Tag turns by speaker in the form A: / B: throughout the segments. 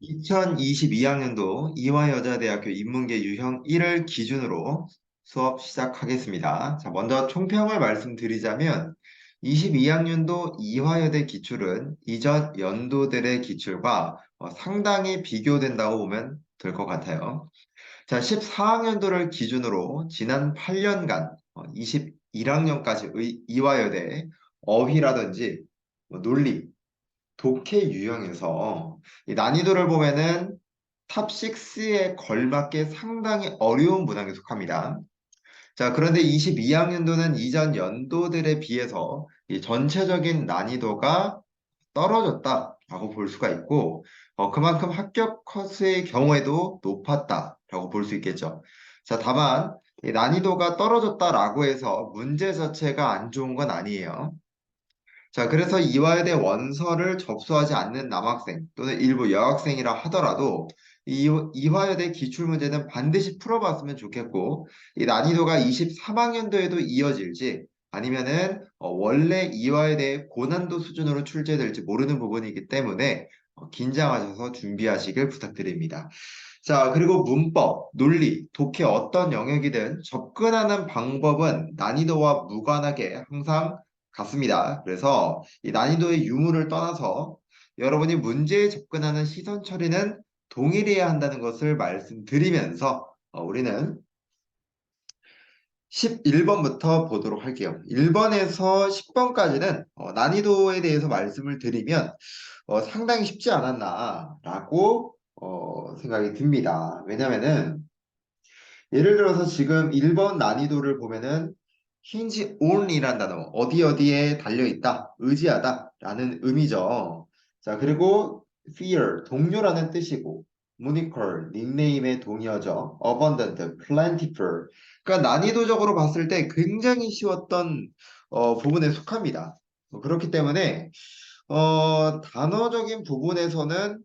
A: 2022학년도 이화여자대학교 인문계 유형 1을 기준으로 수업 시작하겠습니다. 자, 먼저 총평을 말씀드리자면 22학년도 이화여대 기출은 이전 연도들의 기출과 상당히 비교된다고 보면 될 것 같아요. 자, 14학년도를 기준으로 지난 8년간 21학년까지 이화여대 어휘라든지 논리, 독해 유형에서 이 난이도를 보면은 탑 6에 걸맞게 상당히 어려운 문항에 속합니다. 자, 그런데 22학년도는 이전 연도들에 비해서 이 전체적인 난이도가 떨어졌다라고 볼 수가 있고, 그만큼 합격 컷의 경우에도 높았다라고 볼 수 있겠죠. 자, 다만 이 난이도가 떨어졌다라고 해서 문제 자체가 안 좋은 건 아니에요. 자, 그래서 이화여대 원서를 접수하지 않는 남학생 또는 일부 여학생이라 하더라도 이화여대 기출문제는 반드시 풀어봤으면 좋겠고, 이 난이도가 23학년도에도 이어질지 아니면은 원래 이화여대 고난도 수준으로 출제될지 모르는 부분이기 때문에 긴장하셔서 준비하시길 부탁드립니다. 자, 그리고 문법, 논리, 독해 어떤 영역이든 접근하는 방법은 난이도와 무관하게 항상 같습니다. 그래서 이 난이도의 유무를 떠나서 여러분이 문제에 접근하는 시선 처리는 동일해야 한다는 것을 말씀드리면서 우리는 11번부터 보도록 할게요. 1번에서 10번까지는 난이도에 대해서 말씀을 드리면 상당히 쉽지 않았나라고 생각이 듭니다. 왜냐면은 예를 들어서 지금 1번 난이도를 보면은 hinge on이란 단어, 어디 어디에 달려있다, 의지하다 라는 의미죠. 자, 그리고 fear, 동료라는 뜻이고, moniker, 닉네임의 동의어죠. abundant, plentiful. 그러니까 난이도적으로 봤을 때 굉장히 쉬웠던 부분에 속합니다. 그렇기 때문에 단어적인 부분에서는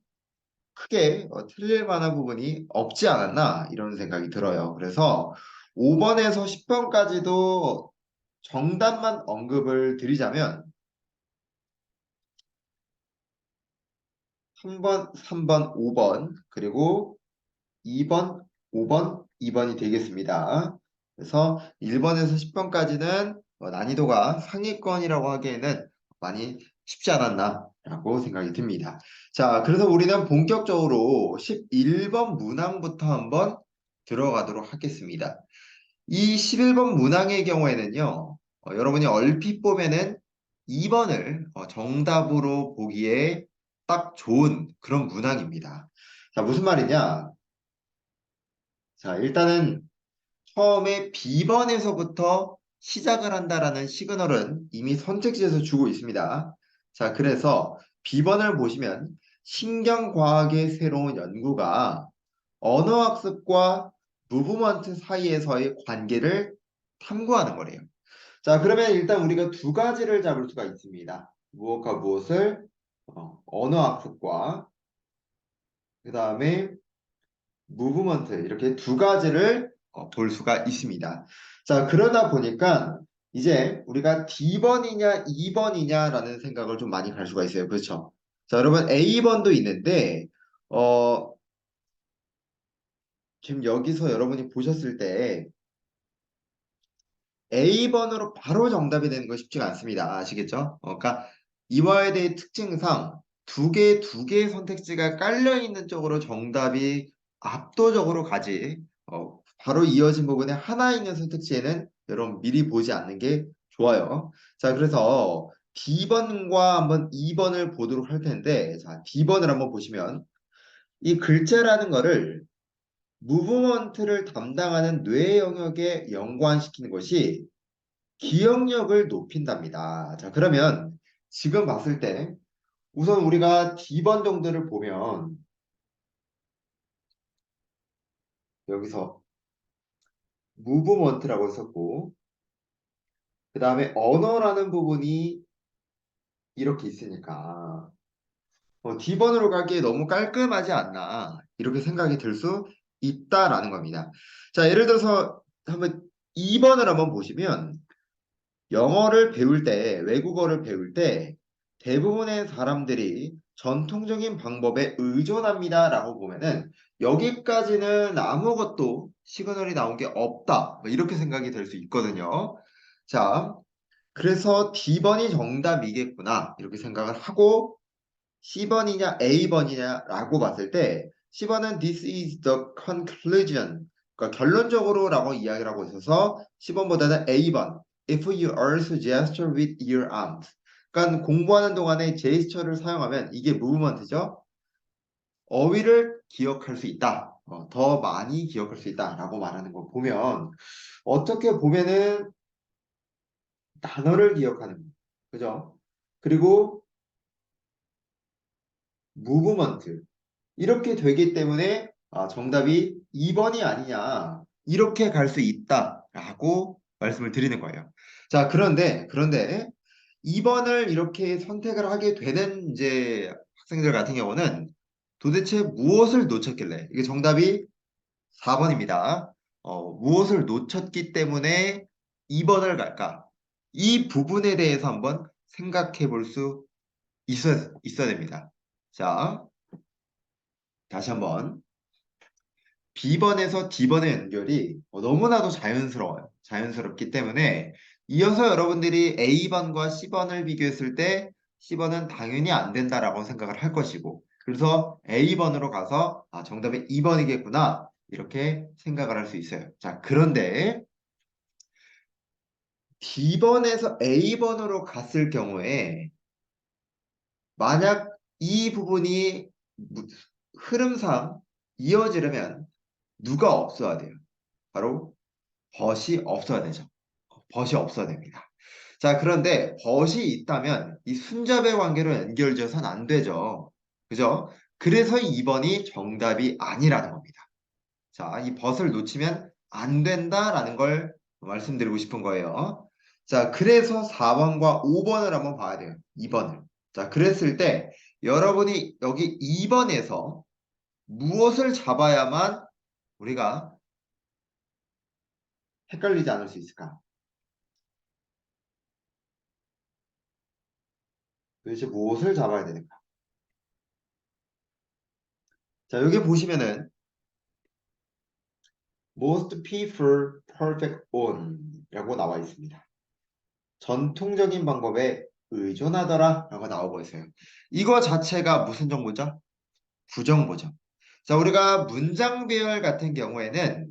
A: 크게 틀릴 만한 부분이 없지 않았나 이런 생각이 들어요. 그래서 5번에서 10번까지도 정답만 언급을 드리자면 3번, 3번, 5번 그리고 2번, 5번, 2번이 되겠습니다. 그래서 1번에서 10번까지는 난이도가 상위권이라고 하기에는 많이 쉽지 않았나라고 생각이 듭니다. 자, 그래서 우리는 본격적으로 11번 문항부터 한번 들어가도록 하겠습니다. 이 11번 문항의 경우에는요, 여러분이 얼핏 보면은 2번을 정답으로 보기에 딱 좋은 그런 문항입니다. 자, 무슨 말이냐? 자, 일단은 처음에 B번에서부터 시작을 한다라는 시그널은 이미 선택지에서 주고 있습니다. 자, 그래서 B번을 보시면 신경과학의 새로운 연구가 언어학습과 무브먼트 사이에서의 관계를 탐구하는 거래요. 자, 그러면 일단 우리가 두 가지를 잡을 수가 있습니다. 무엇과 무엇을 언어학습과 그 다음에 무브먼트 이렇게 두 가지를 볼 수가 있습니다. 자, 그러다 보니까 이제 우리가 D번이냐 2번이냐라는 생각을 좀 많이 갈 수가 있어요. 그렇죠? 자, 여러분 A번도 있는데 어, 지금 여기서 여러분이 보셨을 때 A번으로 바로 정답이 되는 거 쉽지가 않습니다. 아시겠죠? 그러니까 이화여대의 특징상 두 개의 선택지가 깔려 있는 쪽으로 정답이 압도적으로 가지. 바로 이어진 부분에 하나 있는 선택지에는 여러분 미리 보지 않는 게 좋아요. 자, 그래서 D번과 한번 2번을 보도록 할 텐데, 자, D번을 한번 보시면 이 글자라는 거를 무브먼트를 담당하는 뇌 영역에 연관시키는 것이 기억력을 높인답니다. 자, 그러면 지금 봤을 때 우선 우리가 D번 정도를 보면 여기서 무브먼트라고 썼고 그 다음에 언어라는 부분이 이렇게 있으니까 D번으로 가기에 너무 깔끔하지 않나 이렇게 생각이 들 수 있다라는 겁니다. 자, 예를 들어서 한번 2번을 한번 보시면 영어를 배울 때, 외국어를 배울 때 대부분의 사람들이 전통적인 방법에 의존합니다 라고 보면은 여기까지는 아무것도 시그널이 나온 게 없다 뭐 이렇게 생각이 될 수 있거든요. 자, 그래서 D번이 정답이겠구나 이렇게 생각을 하고 C번이냐 A번이냐라고 봤을 때 C번은 this is the conclusion 그러니까 결론적으로라고 이야기를 하고 있어서 C번보다는 A번 if you also gesture with your arms 그러니까 공부하는 동안에 제스처를 사용하면 이게 무브먼트죠. 어휘를 기억할 수 있다. 더 많이 기억할 수 있다라고 말하는 거 보면 어떻게 보면은 단어를 기억하는 거. 그죠? 그리고 무브먼트 이렇게 되기 때문에 정답이 2번이 아니냐 이렇게 갈 수 있다라고 말씀을 드리는 거예요. 자, 그런데 2번을 이렇게 선택을 하게 되는 이제 학생들 같은 경우는 도대체 무엇을 놓쳤길래 이게 정답이 4번입니다. 무엇을 놓쳤기 때문에 2번을 갈까? 이 부분에 대해서 한번 생각해 볼 수 있어야 됩니다. 자, 다시 한번 B번에서 D번의 연결이 너무나도 자연스러워요. 자연스럽기 때문에 이어서 여러분들이 A번과 C번을 비교했을 때 C번은 당연히 안 된다라고 생각을 할 것이고 그래서 A번으로 가서 정답이 2번이겠구나 이렇게 생각을 할 수 있어요. 자, 그런데 D번에서 A번으로 갔을 경우에 만약 이 부분이 흐름상 이어지려면 누가 없어야 돼요? 바로 벗이 없어야 되죠. 벗이 없어야 됩니다. 자, 그런데 벗이 있다면 이 순접의 관계로 연결지어서는 안 되죠. 그죠? 그래서 2번이 정답이 아니라는 겁니다. 자, 이 벗을 놓치면 안 된다라는 걸 말씀드리고 싶은 거예요. 자, 그래서 4번과 5번을 한번 봐야 돼요. 2번을. 자, 그랬을 때 여러분이 여기 2번에서 무엇을 잡아야만 우리가 헷갈리지 않을 수 있을까? 도대체 무엇을 잡아야 되는가? 자, 여기 보시면은 most people perfect on 라고 나와 있습니다. 전통적인 방법에 의존하더라 라고 나오고 있어요. 이거 자체가 무슨 정보죠? 부정보죠. 자, 우리가 문장 배열 같은 경우에는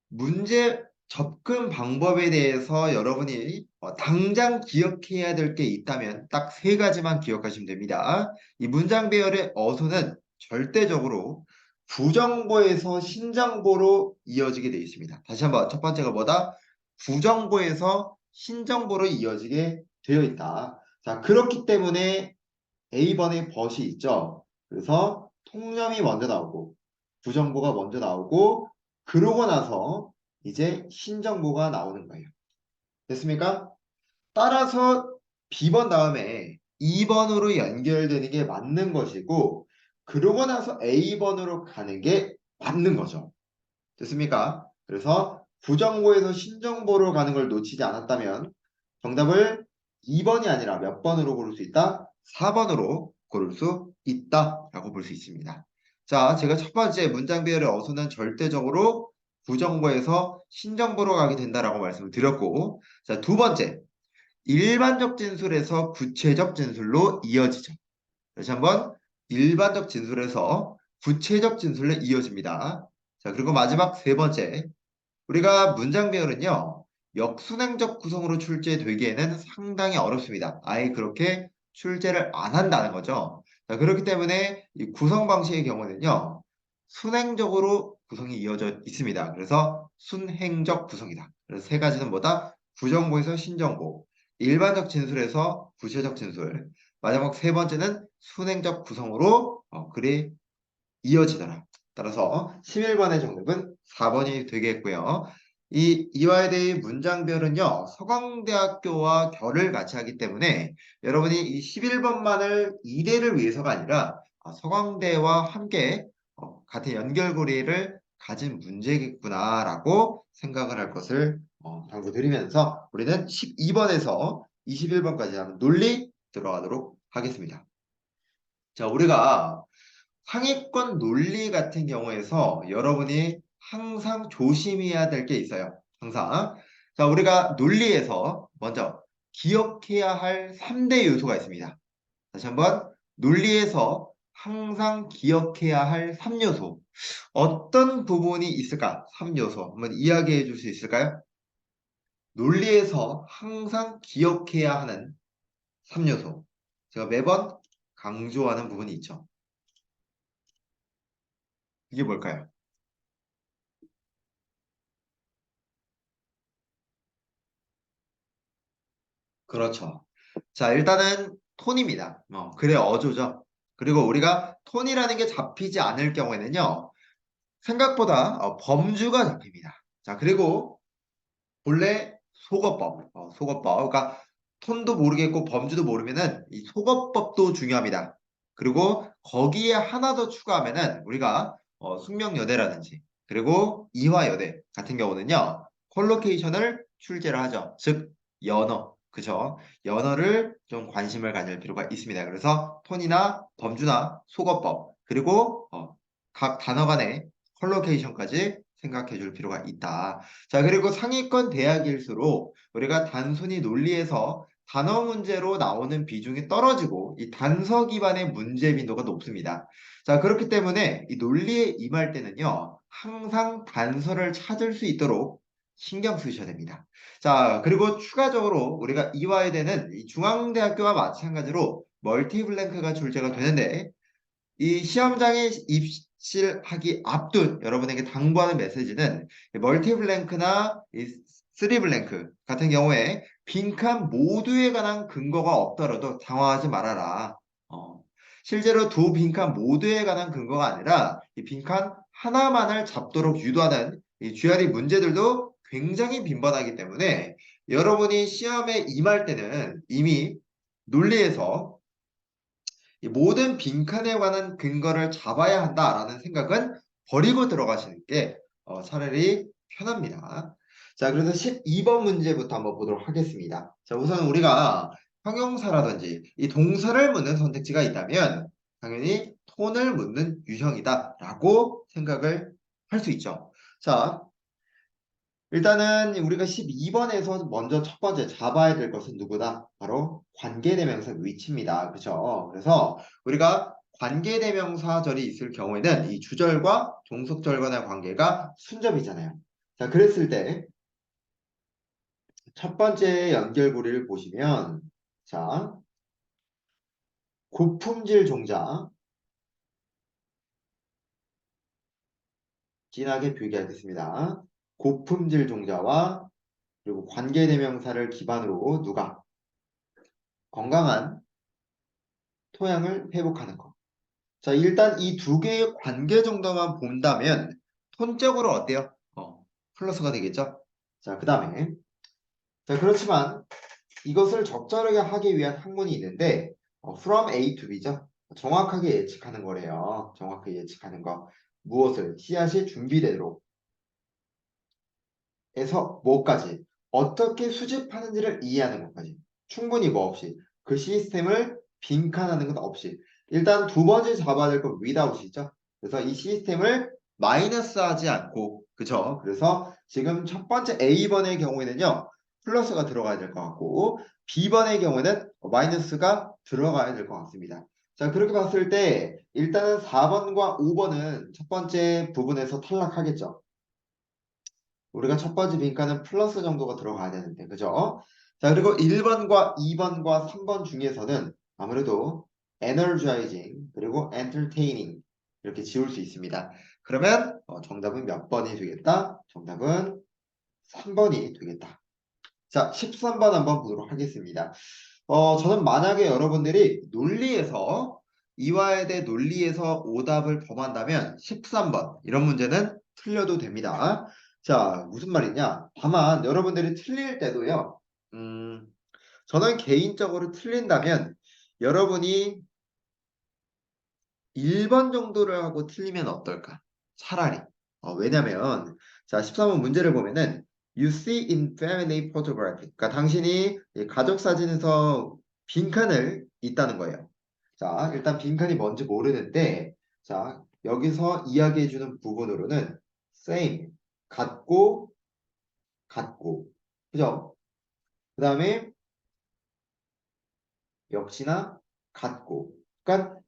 A: 문제 접근 방법에 대해서 여러분이 당장 기억해야 될 게 있다면 딱 세 가지만 기억하시면 됩니다. 이 문장 배열의 어소는 절대적으로 부정보에서 신정보로 이어지게 되어 있습니다. 다시 한번 첫 번째가 뭐다? 부정보에서 신정보로 이어지게 되어 있다. 자, 그렇기 때문에 A번에 벗이 있죠. 그래서 통념이 먼저 나오고 부정보가 먼저 나오고 그러고 나서 이제 신정보가 나오는 거예요. 됐습니까? 따라서 B번 다음에 2번으로 연결되는 게 맞는 것이고 그러고 나서 A번으로 가는 게 맞는 거죠. 됐습니까? 그래서 부정보에서 신정보로 가는 걸 놓치지 않았다면 정답을 2번이 아니라 몇 번으로 고를 수 있다? 4번으로 고를 수 있다라고 볼 수 있습니다. 자, 제가 첫 번째 문장 배열의 어수는 절대적으로 부정보에서 신정보로 가게 된다라고 말씀을 드렸고 자, 두 번째 일반적 진술에서 구체적 진술로 이어지죠. 다시 한번 일반적 진술에서 구체적 진술로 이어집니다. 자, 그리고 마지막 세 번째 우리가 문장 배열은요. 역순행적 구성으로 출제되기에는 상당히 어렵습니다. 아예 그렇게 출제를 안 한다는 거죠. 자, 그렇기 때문에 이 구성 방식의 경우는요. 순행적으로 구성이 이어져 있습니다. 그래서 순행적 구성이다. 그래서 세 가지는 뭐다? 부정보에서 신정보, 일반적 진술에서 구체적 진술, 마지막 세 번째는 순행적 구성으로 글이 이어지더라. 따라서 11번의 정답은 4번이 되겠고요. 이 이화여대의 문장별은요. 서강대학교와 결을 같이 하기 때문에 여러분이 이 11번만을 2대를 위해서가 아니라 서강대와 함께 같은 연결고리를 가진 문제겠구나라고 생각을 할 것을 당부드리면서 우리는 12번에서 21번까지 하는 논리 들어가도록 하겠습니다. 자, 우리가 상위권 논리 같은 경우에서 여러분이 항상 조심해야 될 게 있어요. 항상. 자, 우리가 논리에서 먼저 기억해야 할 3대 요소가 있습니다. 다시 한번 논리에서 항상 기억해야 할 3요소. 어떤 부분이 있을까? 3요소. 한번 이야기해 줄 수 있을까요? 논리에서 항상 기억해야 하는 3요소. 제가 매번 강조하는 부분이 있죠. 이게 뭘까요? 그렇죠. 자, 일단은 톤입니다. 그래 어조죠. 그리고 우리가 톤이라는 게 잡히지 않을 경우에는요, 생각보다 범주가 잡힙니다. 자, 그리고 본래 속어법, 속어법. 그러니까 톤도 모르겠고 범주도 모르면은 이 속어법도 중요합니다. 그리고 거기에 하나 더 추가하면은 우리가 숙명여대라든지 그리고 이화여대 같은 경우는요, 콜로케이션을 출제를 하죠. 즉 연어, 그죠? 연어를 좀 관심을 가질 필요가 있습니다. 그래서 톤이나 범주나 속어법 그리고 각 단어 간의 컬로케이션까지 생각해 줄 필요가 있다. 자, 그리고 상위권 대학일수록 우리가 단순히 논리에서 단어 문제로 나오는 비중이 떨어지고 이 단서 기반의 문제 빈도가 높습니다. 자, 그렇기 때문에 이 논리에 임할 때는요, 항상 단서를 찾을 수 있도록 신경 쓰셔야 됩니다. 자, 그리고 추가적으로 우리가 이와야 되는 이 중앙대학교와 마찬가지로 멀티블랭크가 출제가 되는데 이 시험장에 입실하기 앞둔 여러분에게 당부하는 메시지는 멀티블랭크나 이 쓰리블랭크 같은 경우에 빈칸 모두에 관한 근거가 없더라도 당황하지 말아라. 어, 실제로 두 빈칸 모두에 관한 근거가 아니라 이 빈칸 하나만을 잡도록 유도하는 이 GRE 문제들도 굉장히 빈번하기 때문에 여러분이 시험에 임할 때는 이미 논리에서 이 모든 빈칸에 관한 근거를 잡아야 한다라는 생각은 버리고 들어가시는 게 차라리 편합니다. 자, 그래서 12번 문제부터 한번 보도록 하겠습니다. 자, 우선 우리가 형용사라든지 이 동사를 묻는 선택지가 있다면 당연히 톤을 묻는 유형이다라고 생각을 할 수 있죠. 자, 일단은 우리가 12번에서 먼저 첫 번째 잡아야 될 것은 누구다? 바로 관계대명사 위치입니다. 그렇죠? 그래서 우리가 관계대명사절이 있을 경우에는 이 주절과 종속절 간의 관계가 순접이잖아요. 자, 그랬을 때 첫 번째 연결고리를 보시면 자, 고품질 종자 진하게 표기하겠습니다. 고품질 종자와 그리고 관계대명사를 기반으로 누가 건강한 토양을 회복하는 것. 자, 일단 이 두 개의 관계 정도만 본다면 톤적으로 어때요? 플러스가 되겠죠? 자, 그 다음에 자, 그렇지만 이것을 적절하게 하기 위한 학문이 있는데 from A to B죠? 정확하게 예측하는 거래요. 정확하게 예측하는 거. 무엇을? 씨앗이 준비되도록 해서 뭐까지? 어떻게 수집하는지를 이해하는 것까지. 충분히 뭐 없이. 그 시스템을 빈칸하는 것 없이. 일단 두 번째 잡아야 될 건 without이죠. 그래서 이 시스템을 마이너스 하지 않고, 그죠? 그래서 지금 첫 번째 A번의 경우에는요, 플러스가 들어가야 될 것 같고, B번의 경우에는 마이너스가 들어가야 될 것 같습니다. 자, 그렇게 봤을 때, 일단은 4번과 5번은 첫 번째 부분에서 탈락하겠죠. 우리가 첫 번째 빈칸은 플러스 정도가 들어가야 되는데, 그죠? 자, 그리고 1번과 2번과 3번 중에서는 아무래도 energizing, 그리고 entertaining 이렇게 지울 수 있습니다. 그러면 정답은 몇 번이 되겠다? 정답은 3번이 되겠다. 자, 13번 한번 보도록 하겠습니다. 저는 만약에 여러분들이 논리에서 이화에 대해 논리에서 오답을 범한다면 13번 이런 문제는 틀려도 됩니다. 자, 무슨 말이냐? 다만 여러분들이 틀릴 때도요. 음, 저는 개인적으로 틀린다면 여러분이 1번 정도를 하고 틀리면 어떨까? 차라리. 왜냐면 자, 13번 문제를 보면은 You see in family photography. 그러니까 당신이 이 가족 사진에서 빈칸을 있다는 거예요. 자, 일단 빈칸이 뭔지 모르는데, 자, 여기서 이야기해주는 부분으로는 same, 같고, 같고, 그죠? 그 다음에 역시나 같고. 그러니까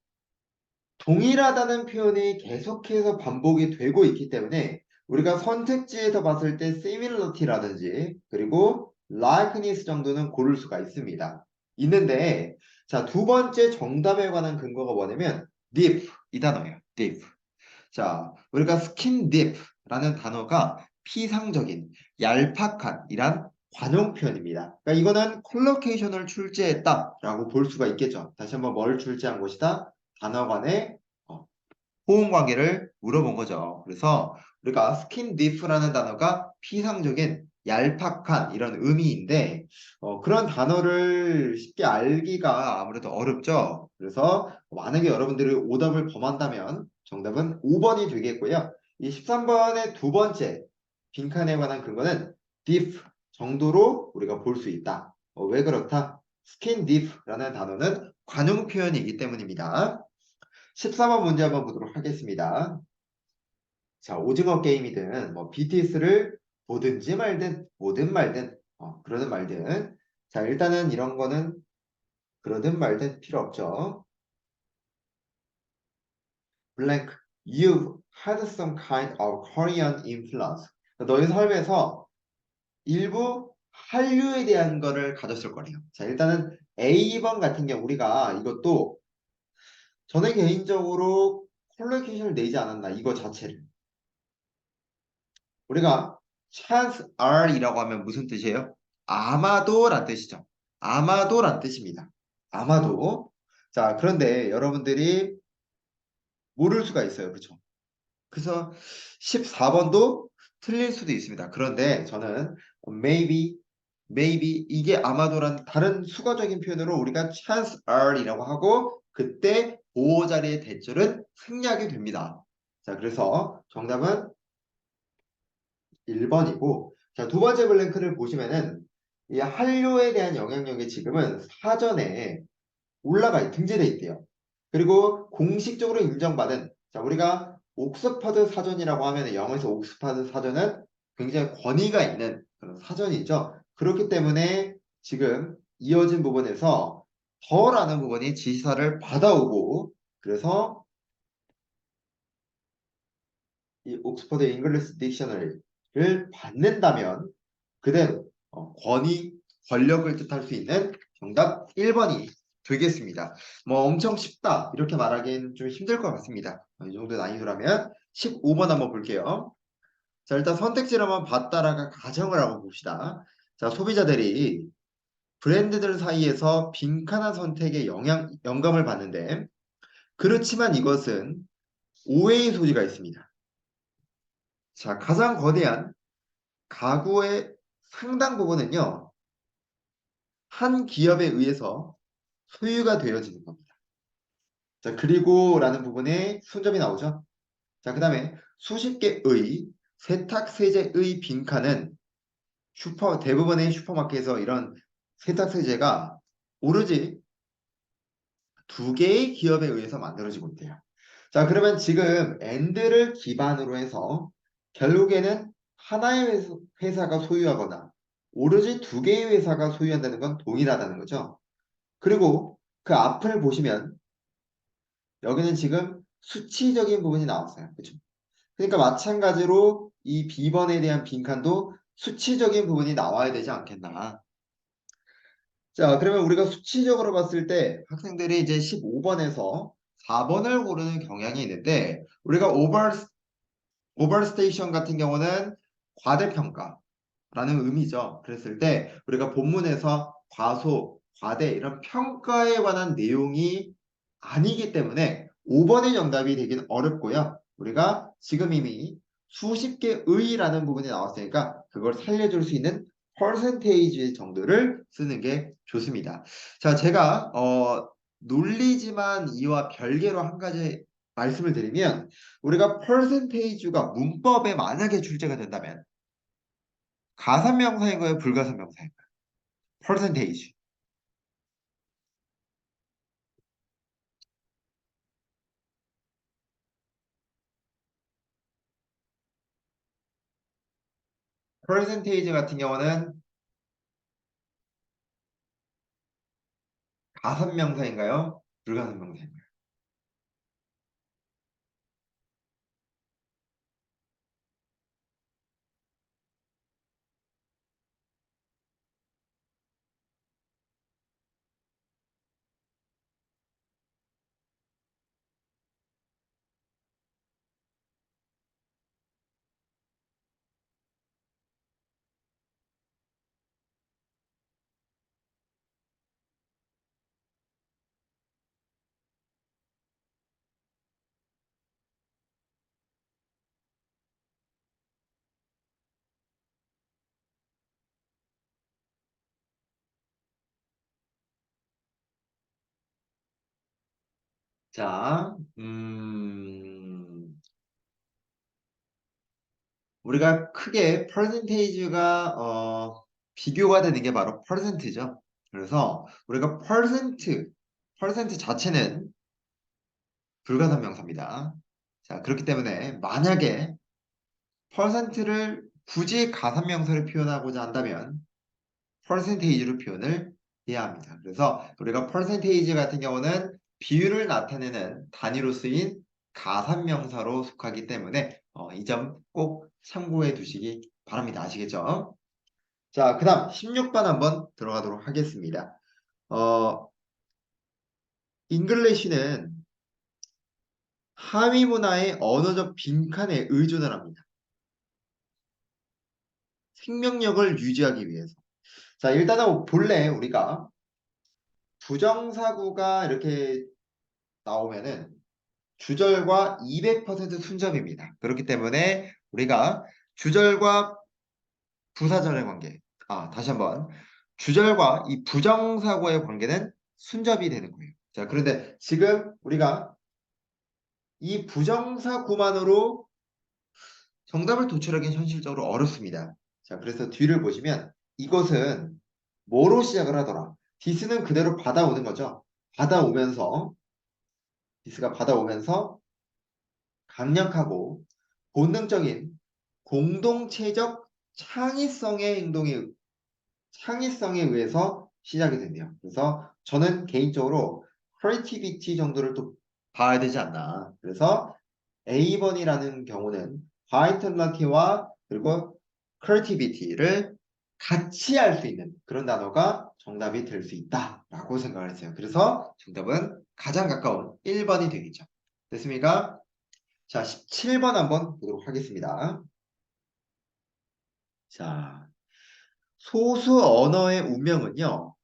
A: 동일하다는 표현이 계속해서 반복이 되고 있기 때문에 우리가 선택지에서 봤을 때 similarity라든지 그리고 likeness 정도는 고를 수가 있습니다. 있는데 자, 두 번째 정답에 관한 근거가 뭐냐면 deep 이 단어예요. deep. 자, 우리가 skin deep라는 단어가 피상적인, 얄팍한 이란 관용 표현입니다. 그러니까 이거는 콜로케이션을 출제했다라고 볼 수가 있겠죠. 다시 한번 뭘 출제한 것이다? 단어 간의 호응 관계를 물어본 거죠. 그래서 우리가 skin deep라는 단어가 피상적인, 얄팍한 이런 의미인데 그런 단어를 쉽게 알기가 아무래도 어렵죠. 그래서 만약에 여러분들이 오답을 범한다면 정답은 5번이 되겠고요. 이 13번의 두 번째 빈칸에 관한 근거는 deep 정도로 우리가 볼 수 있다. 왜 그렇다? skin deep라는 단어는 관용 표현이기 때문입니다. 14번 문제 한번 보도록 하겠습니다. 자, 오징어 게임이든 뭐 BTS를 보든지 말든 보든 말든 그러든 말든 자, 일단은 이런 거는 그러든 말든 필요 없죠. blank you had some kind of Korean influence. 너의 삶에서 일부 한류에 대한 거를 가졌을 거래요. 자, 일단은 A번 같은 경우 우리가 이것도 저는 개인적으로 콜로케이션을 내지 않았나 이거 자체를 우리가 chance are이라고 하면 무슨 뜻이에요? 아마도란 뜻이죠. 아마도란 뜻입니다. 아마도. 자, 그런데 여러분들이 모를 수가 있어요. 그렇죠? 그래서 14번도 틀릴 수도 있습니다. 그런데 저는 maybe 이게 아마도란 다른 수거적인 표현으로 우리가 chance are이라고 하고 그때 보호 자리의 대절은 생략이 됩니다. 자, 그래서 정답은 1번이고 자, 두 번째 블랭크를 보시면은 이 한류에 대한 영향력이 지금은 사전에 등재돼 있대요. 그리고 공식적으로 인정받은 자, 우리가 옥스퍼드 사전이라고 하면 영어에서 옥스퍼드 사전은 굉장히 권위가 있는 그런 사전이죠. 그렇기 때문에 지금 이어진 부분에서 더라는 부분이 지시사를 받아오고 그래서 이 옥스퍼드 잉글리시 딕셔너리를 받는다면 그대로 권위, 권력을 뜻할 수 있는 정답 1번이 되겠습니다. 뭐 엄청 쉽다 이렇게 말하기는 좀 힘들 것 같습니다. 이 정도 난이도라면 15번 한번 볼게요. 자, 일단 선택지를 한번 봤다라가 가정을 하고 봅시다. 자, 소비자들이 브랜드들 사이에서 빈칸한 선택에 영감을 받는데 그렇지만 이것은 오해의 소지가 있습니다. 자, 가장 거대한 가구의 상당 부분은요, 한 기업에 의해서 소유가 되어지는 겁니다. 자, 그리고 라는 부분에 순점이 나오죠. 자, 그 다음에 수십 개의 세탁세제의 빈칸은 대부분의 슈퍼마켓에서 이런 세탁세제가 오로지 두 개의 기업에 의해서 만들어지고 있대요. 자, 그러면 지금 and를 기반으로 해서 결국에는 하나의 회사가 소유하거나 오로지 두 개의 회사가 소유한다는 건 동일하다는 거죠. 그리고 그 앞을 보시면 여기는 지금 수치적인 부분이 나왔어요. 그렇죠? 그러니까 마찬가지로 이 B번에 대한 빈칸도 수치적인 부분이 나와야 되지 않겠나. 자, 그러면 우리가 수치적으로 봤을 때 학생들이 이제 15번에서 4번을 고르는 경향이 있는데 우리가 오버스테이션 같은 경우는 과대평가라는 의미죠. 그랬을 때 우리가 본문에서 과소, 과대 이런 평가에 관한 내용이 아니기 때문에 5번의 정답이 되긴 어렵고요. 우리가 지금 이미 수십 개의라는 부분이 나왔으니까 그걸 살려줄 수 있는 퍼센테이지 정도를 쓰는 게 좋습니다. 자, 제가 논리지만 이와 별개로 한 가지 말씀을 드리면 우리가 퍼센테이지가 문법에 만약에 출제가 된다면 가산명사인가요? 불가산명사인가요? 퍼센테이지. percentage 같은 경우는 가산명사인가요? 불가산명사인가요? 자, 우리가 크게 percentage가 비교가 되는 게 바로 percent죠. 그래서 우리가 percent 자체는 불가산명사입니다. 자, 그렇기 때문에 만약에 퍼센트를 굳이 가산명사로 표현하고자 한다면 퍼센테이지로 표현을 해야 합니다. 그래서 우리가 퍼센테이지 같은 경우는 비율을 나타내는 단위로 쓰인 가산명사로 속하기 때문에 이 점 꼭 참고해 두시기 바랍니다. 아시겠죠? 자, 그 다음 16번 한번 들어가도록 하겠습니다. 어, 잉글리시는 하위 문화의 언어적 빈칸에 의존을 합니다. 생명력을 유지하기 위해서. 자, 일단은 본래 우리가 부정사구가 이렇게 나오면은 주절과 200% 순접입니다. 그렇기 때문에 우리가 주절과 부사절의 관계, 다시 한번 주절과 이 부정사구의 관계는 순접이 되는 거예요. 자, 그런데 지금 우리가 이 부정사구만으로 정답을 도출하기는 현실적으로 어렵습니다. 자, 그래서 뒤를 보시면 이것은 뭐로 시작을 하더라? 디스는 그대로 받아오는 거죠. 받아오면서 디스가 받아오면서 강력하고 본능적인 공동체적 창의성에 의해서 시작이 된대요. 그래서 저는 개인적으로 creativity 정도를 또 봐야 되지 않나. 그래서 A번이라는 경우는 vitality 와 그리고 creativity를 같이 할 수 있는 그런 단어가 정답이 될 수 있다라고 생각을 했어요. 그래서 정답은 가장 가까운 1번이 되겠죠. 됐습니까? 자, 17번 한번 보도록 하겠습니다. 자, 소수 언어의 운명은요,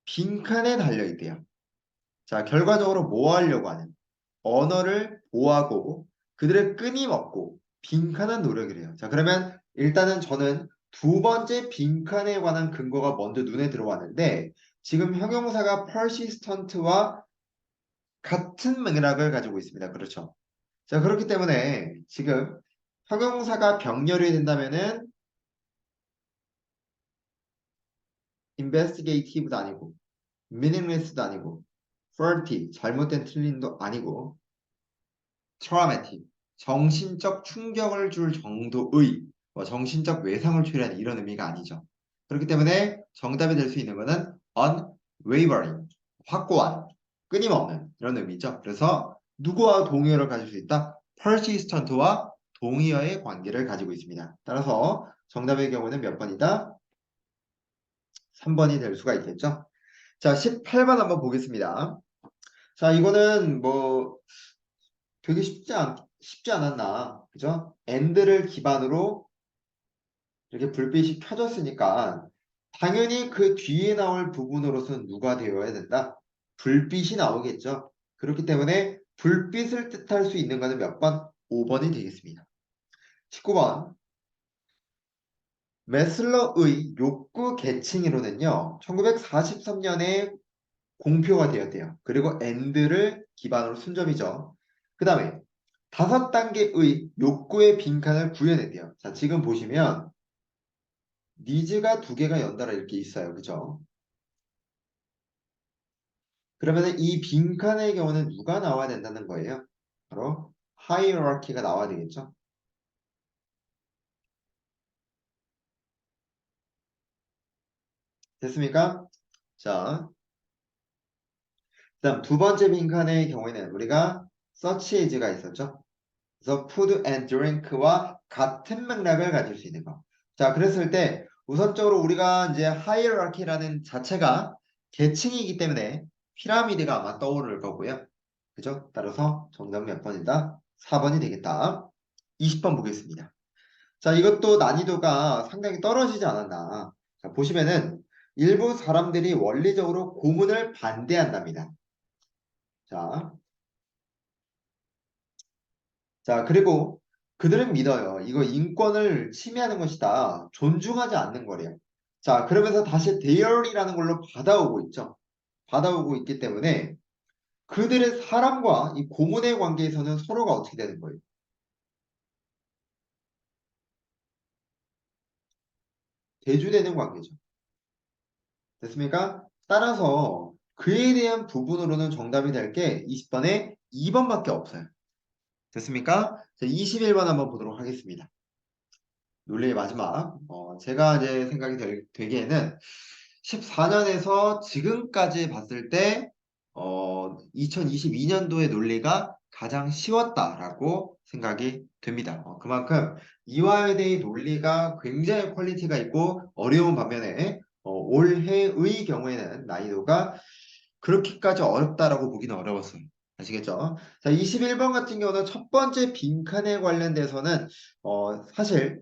A: 빈칸에 달려 있대요. 자, 결과적으로 뭐 하려고 하는? 언어를 보호하고 그들의 끊임없고 빈칸한 노력을 해요. 자, 그러면 일단은 저는 두 번째 빈칸에 관한 근거가 먼저 눈에 들어왔는데 지금 형용사가 persistent와 같은 맥락을 가지고 있습니다. 그렇죠? 자, 그렇기 때문에 지금 형용사가 병렬이 된다면은 investigative도 아니고 meaningless도 아니고 faulty 잘못된 틀림도 아니고 traumatic 정신적 충격을 줄 정도의 정신적 외상을 초래하는 이런 의미가 아니죠. 그렇기 때문에 정답이 될 수 있는 것은 unwavering 확고한 끊임없는 이런 의미죠. 그래서 누구와 동의어를 가질 수 있다? persistent와 동의어의 관계를 가지고 있습니다. 따라서 정답의 경우는 몇 번이다? 3번이 될 수가 있겠죠. 자, 18번 한번 보겠습니다. 자, 이거는 뭐 되게 쉽지 않았나. 그죠? end를 기반으로 이렇게 불빛이 켜졌으니까 당연히 그 뒤에 나올 부분으로서는 누가 되어야 된다? 불빛이 나오겠죠. 그렇기 때문에 불빛을 뜻할 수 있는 것은 몇 번? 5번이 되겠습니다. 19번. 메슬러의 욕구 계층 이론은요. 1943년에 공표가 되었대요. 그리고 end를 기반으로 순접이죠. 그 다음에 5단계의 욕구의 빈칸을 구해냈대요. 자, 지금 보시면 니즈가 두 개가 연달아 이렇게 있어요. 그죠? 그러면 이 빈칸의 경우는 누가 나와야 된다는 거예요? 바로 하이어라키가 나와야 되겠죠? 됐습니까? 자, 그다음 두 번째 빈칸의 경우에는 우리가 search as가 있었죠. 그래서 food and drink와 같은 맥락을 가질 수 있는 거. 자, 그랬을 때 우선적으로 우리가 이제 hierarchy라는 자체가 계층이기 때문에 피라미드가 아마 떠오를 거고요. 그죠? 따라서 정답 몇 번이다? 4번이 되겠다. 20번 보겠습니다. 자, 이것도 난이도가 상당히 떨어지지 않았나. 자, 보시면은 일부 사람들이 원리적으로 고문을 반대한답니다. 자, 자, 그리고 그들은 믿어요. 이거 인권을 침해하는 것이다. 존중하지 않는 거래요. 자, 그러면서 다시 대열이라는 걸로 받아오고 있죠. 받아오고 있기 때문에 그들의 사람과 이 고문의 관계에서는 서로가 어떻게 되는 거예요? 대주되는 관계죠. 됐습니까? 따라서 그에 대한 부분으로는 정답이 될 게 20번에 2번밖에 없어요. 됐습니까? 자, 21번 한번 보도록 하겠습니다. 논리의 마지막. 제가 이제 생각이 되기에는 14년에서 지금까지 봤을 때 2022년도의 논리가 가장 쉬웠다라고 생각이 됩니다. 그만큼 이화에 대해 논리가 굉장히 퀄리티가 있고 어려운 반면에 올해의 경우에는 난이도가 그렇게까지 어렵다라고 보기는 어려웠어요. 아시겠죠? 자, 21번 같은 경우는 첫 번째 빈칸에 관련돼서는 사실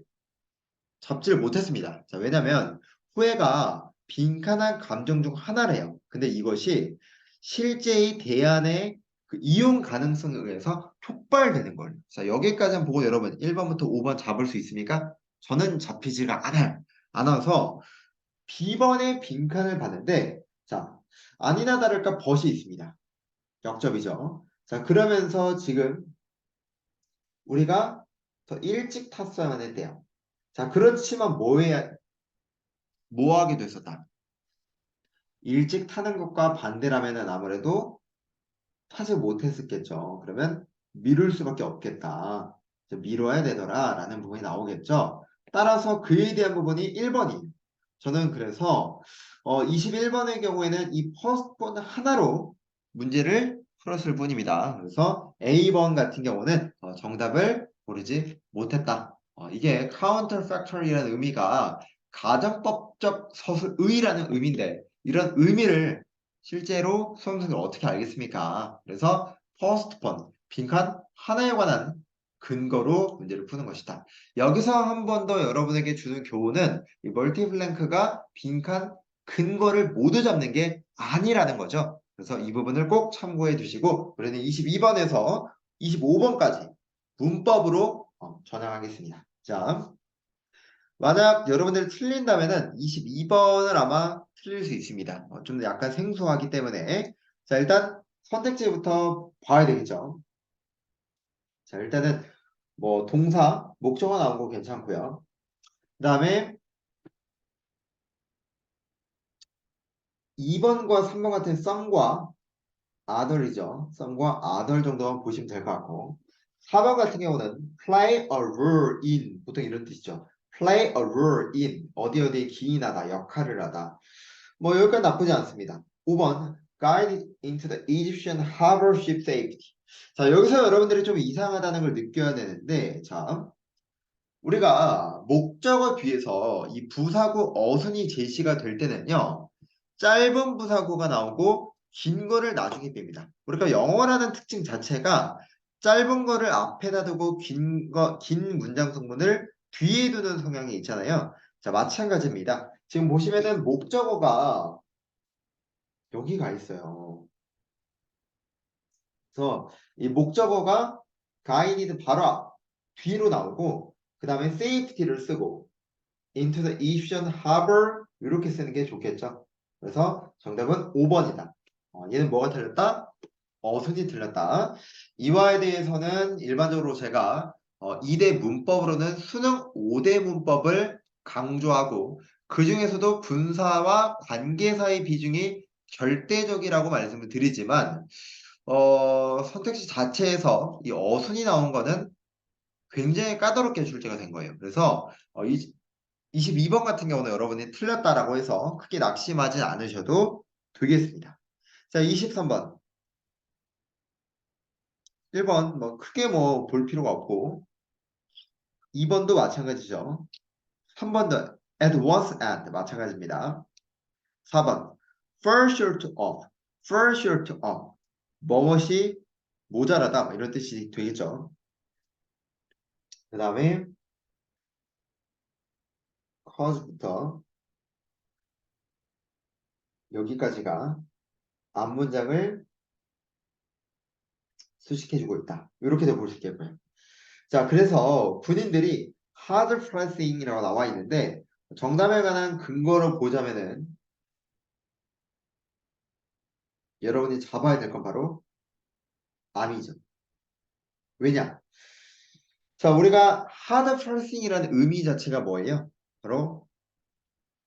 A: 잡지를 못했습니다. 자, 왜냐면 후회가 빈칸한 감정 중 하나래요. 근데 이것이 실제의 대안의 그 이용 가능성에 의해서 촉발되는 거예요. 자, 여기까지만 보고 여러분 1번부터 5번 잡을 수 있습니까? 저는 잡히지가 않아요. 안 와서 B번의 빈칸을 봤는데 자, 아니나 다를까 벗이 있습니다. 역접이죠. 자, 그러면서 지금 우리가 더 일찍 탔어야만 했대요. 자, 그렇지만 뭐 하게 됐었다. 일찍 타는 것과 반대라면은 아무래도 타지 못했었겠죠. 그러면 미룰 수밖에 없겠다. 미뤄야 되더라 라는 부분이 나오겠죠. 따라서 그에 대한 부분이 1번이에요. 저는 그래서 21번의 경우에는 이 퍼스트번 하나로 문제를 풀었을 뿐입니다. 그래서 A번 같은 경우는 정답을 고르지 못했다. 이게 counterfactual이라는 의미가 가정법적 서술의라는 의미인데 이런 의미를 실제로 수험생들 어떻게 알겠습니까? 그래서 퍼스트번 빈칸 하나에 관한 근거로 문제를 푸는 것이다. 여기서 한 번 더 여러분에게 주는 교훈은 이 멀티블랭크가 빈칸 근거를 모두 잡는 게 아니라는 거죠. 그래서 이 부분을 꼭 참고해 두시고 우리는 22번에서 25번까지 문법으로 전향하겠습니다. 자, 만약 여러분들이 틀린다면은 22번을 아마 틀릴 수 있습니다. 좀 약간 생소하기 때문에 자, 일단 선택지부터 봐야 되겠죠. 자, 일단은 뭐 동사, 목적어 나온 거 괜찮고요. 그 다음에 2번과 3번 같은 some과 other이죠. some과 other 정도만 보시면 될 것 같고 4번 같은 경우는 play a role in 보통 이런 뜻이죠. play a role in 어디 어디에 기인하다, 역할을 하다. 뭐 여기까지 나쁘지 않습니다. 5번 guide into the Egyptian harbor ship safety. 자, 여기서 여러분들이 좀 이상하다는 걸 느껴야 되는데 자, 우리가 목적어 뒤에서 이 부사구 어순이 제시가 될 때는요. 짧은 부사구가 나오고 긴 거를 나중에 뺍니다. 우리가 영어라는 특징 자체가 짧은 거를 앞에다 두고 긴 문장 성분을 뒤에 두는 성향이 있잖아요. 자, 마찬가지입니다. 지금 보시면은 목적어가 여기가 있어요. 그래서 이 목적어가 guided 바로 뒤로 나오고 그 다음에 safety를 쓰고 into the Egyptian harbor 이렇게 쓰는 게 좋겠죠. 그래서 정답은 5번이다. 얘는 뭐가 틀렸다? 어순이 틀렸다. 이와에 대해서는 일반적으로 제가 2대 문법으로는 수능 5대 문법을 강조하고 그 중에서도 분사와 관계사의 비중이 절대적이라고 말씀을 드리지만 선택지 자체에서 이 어순이 나온 거는 굉장히 까다롭게 출제가 된 거예요. 그래서 22번 같은 경우는 여러분이 틀렸다라고 해서 크게 낙심하지 않으셔도 되겠습니다. 자, 23번. 1번 뭐 크게 뭐 볼 필요가 없고 2번도 마찬가지죠. 3번도 at once at 마찬가지입니다. 4번 fall short of fall short of 무엇이 모자라다 뭐 이런 뜻이 되겠죠. 그 다음에 cause부터 여기까지가 앞문장을 수식해주고 있다. 이렇게도 볼 수 있겠고요. 자, 그래서 군인들이 hard pressing이라고 나와 있는데 정답에 관한 근거로 보자면은 여러분이 잡아야 될 건 바로 암이죠. 왜냐? 자, 우리가 hard pressing이라는 의미 자체가 뭐예요? 바로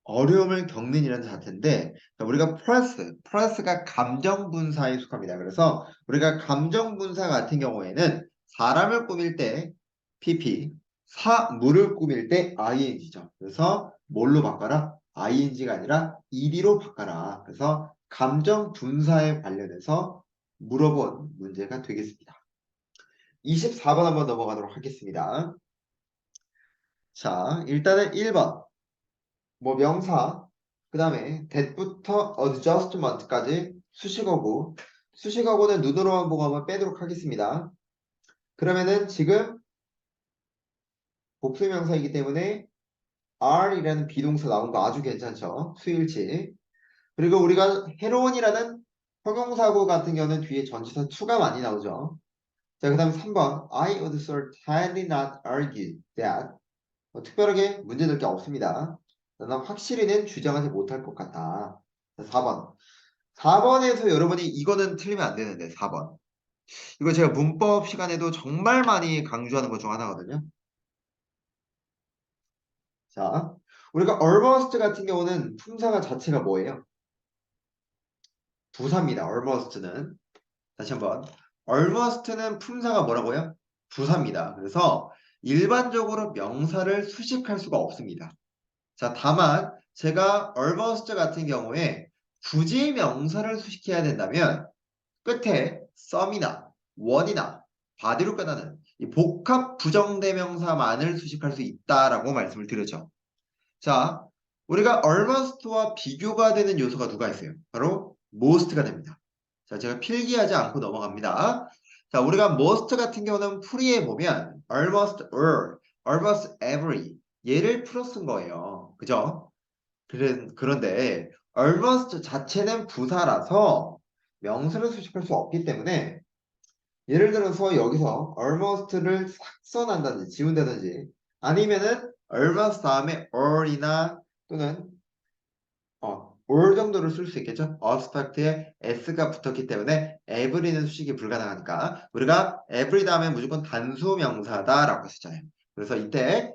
A: 어려움을 겪는 이라는 자체인데 자, 우리가 press가 감정 분사에 속합니다. 그래서 우리가 감정 분사 같은 경우에는 사람을 꾸밀 때 pp, 사물을 꾸밀 때 ing죠. 그래서 뭘로 바꿔라? ing가 아니라 ed로 바꿔라. 그래서 감정 분사에 관련해서 물어본 문제가 되겠습니다. 24번 한번 넘어가도록 하겠습니다. 자, 일단은 1번. 뭐 명사, 그 다음에 that부터 adjustment까지 수식어고, 수식어고는 눈으로만 보고 한번 빼도록 하겠습니다. 그러면은 지금 복수명사이기 때문에 R이라는 비동사 나온 거 아주 괜찮죠? 수일치. 그리고 우리가 해로운이라는 형용사고 같은 경우는 뒤에 전치사 to가 많이 나오죠. 자, 그 다음에 3번 I would certainly not argue that 특별하게 문제될 게 없습니다. 난 확실히는 주장하지 못할 것 같다. 자, 4번. 4번에서 여러분이 이거는 틀리면 안 되는데 4번. 이거 제가 문법 시간에도 정말 많이 강조하는 것 중 하나거든요. 자, 우리가 almost 같은 경우는 품사가 자체가 뭐예요? 부사입니다. almost는. 다시 한번. almost는 품사가 뭐라고요? 부사입니다. 그래서 일반적으로 명사를 수식할 수가 없습니다. 자, 다만 제가 almost 같은 경우에 굳이 명사를 수식해야 된다면 끝에 some이나 one이나 body로 끝나는 이 복합 부정대명사만을 수식할 수 있다라고 말씀을 드렸죠. 자, 우리가 almost와 비교가 되는 요소가 누가 있어요? 바로 most가 됩니다. 자, 제가 필기하지 않고 넘어갑니다. 자, 우리가 most 같은 경우는 풀이에 보면 almost all, almost every 얘를 풀어 쓴 거예요. 그죠? 그런데 almost 자체는 부사라서 명사를 수식할 수 없기 때문에 예를 들어서 여기서 almost를 삭선한다든지 지운다든지 아니면은 almost 다음에 all이나 또는 all 정도를 쓸 수 있겠죠. abstract에 s가 붙었기 때문에 every는 수식이 불가능하니까 우리가 every 다음에 무조건 단수 명사다라고 쓰잖아요. 그래서 이때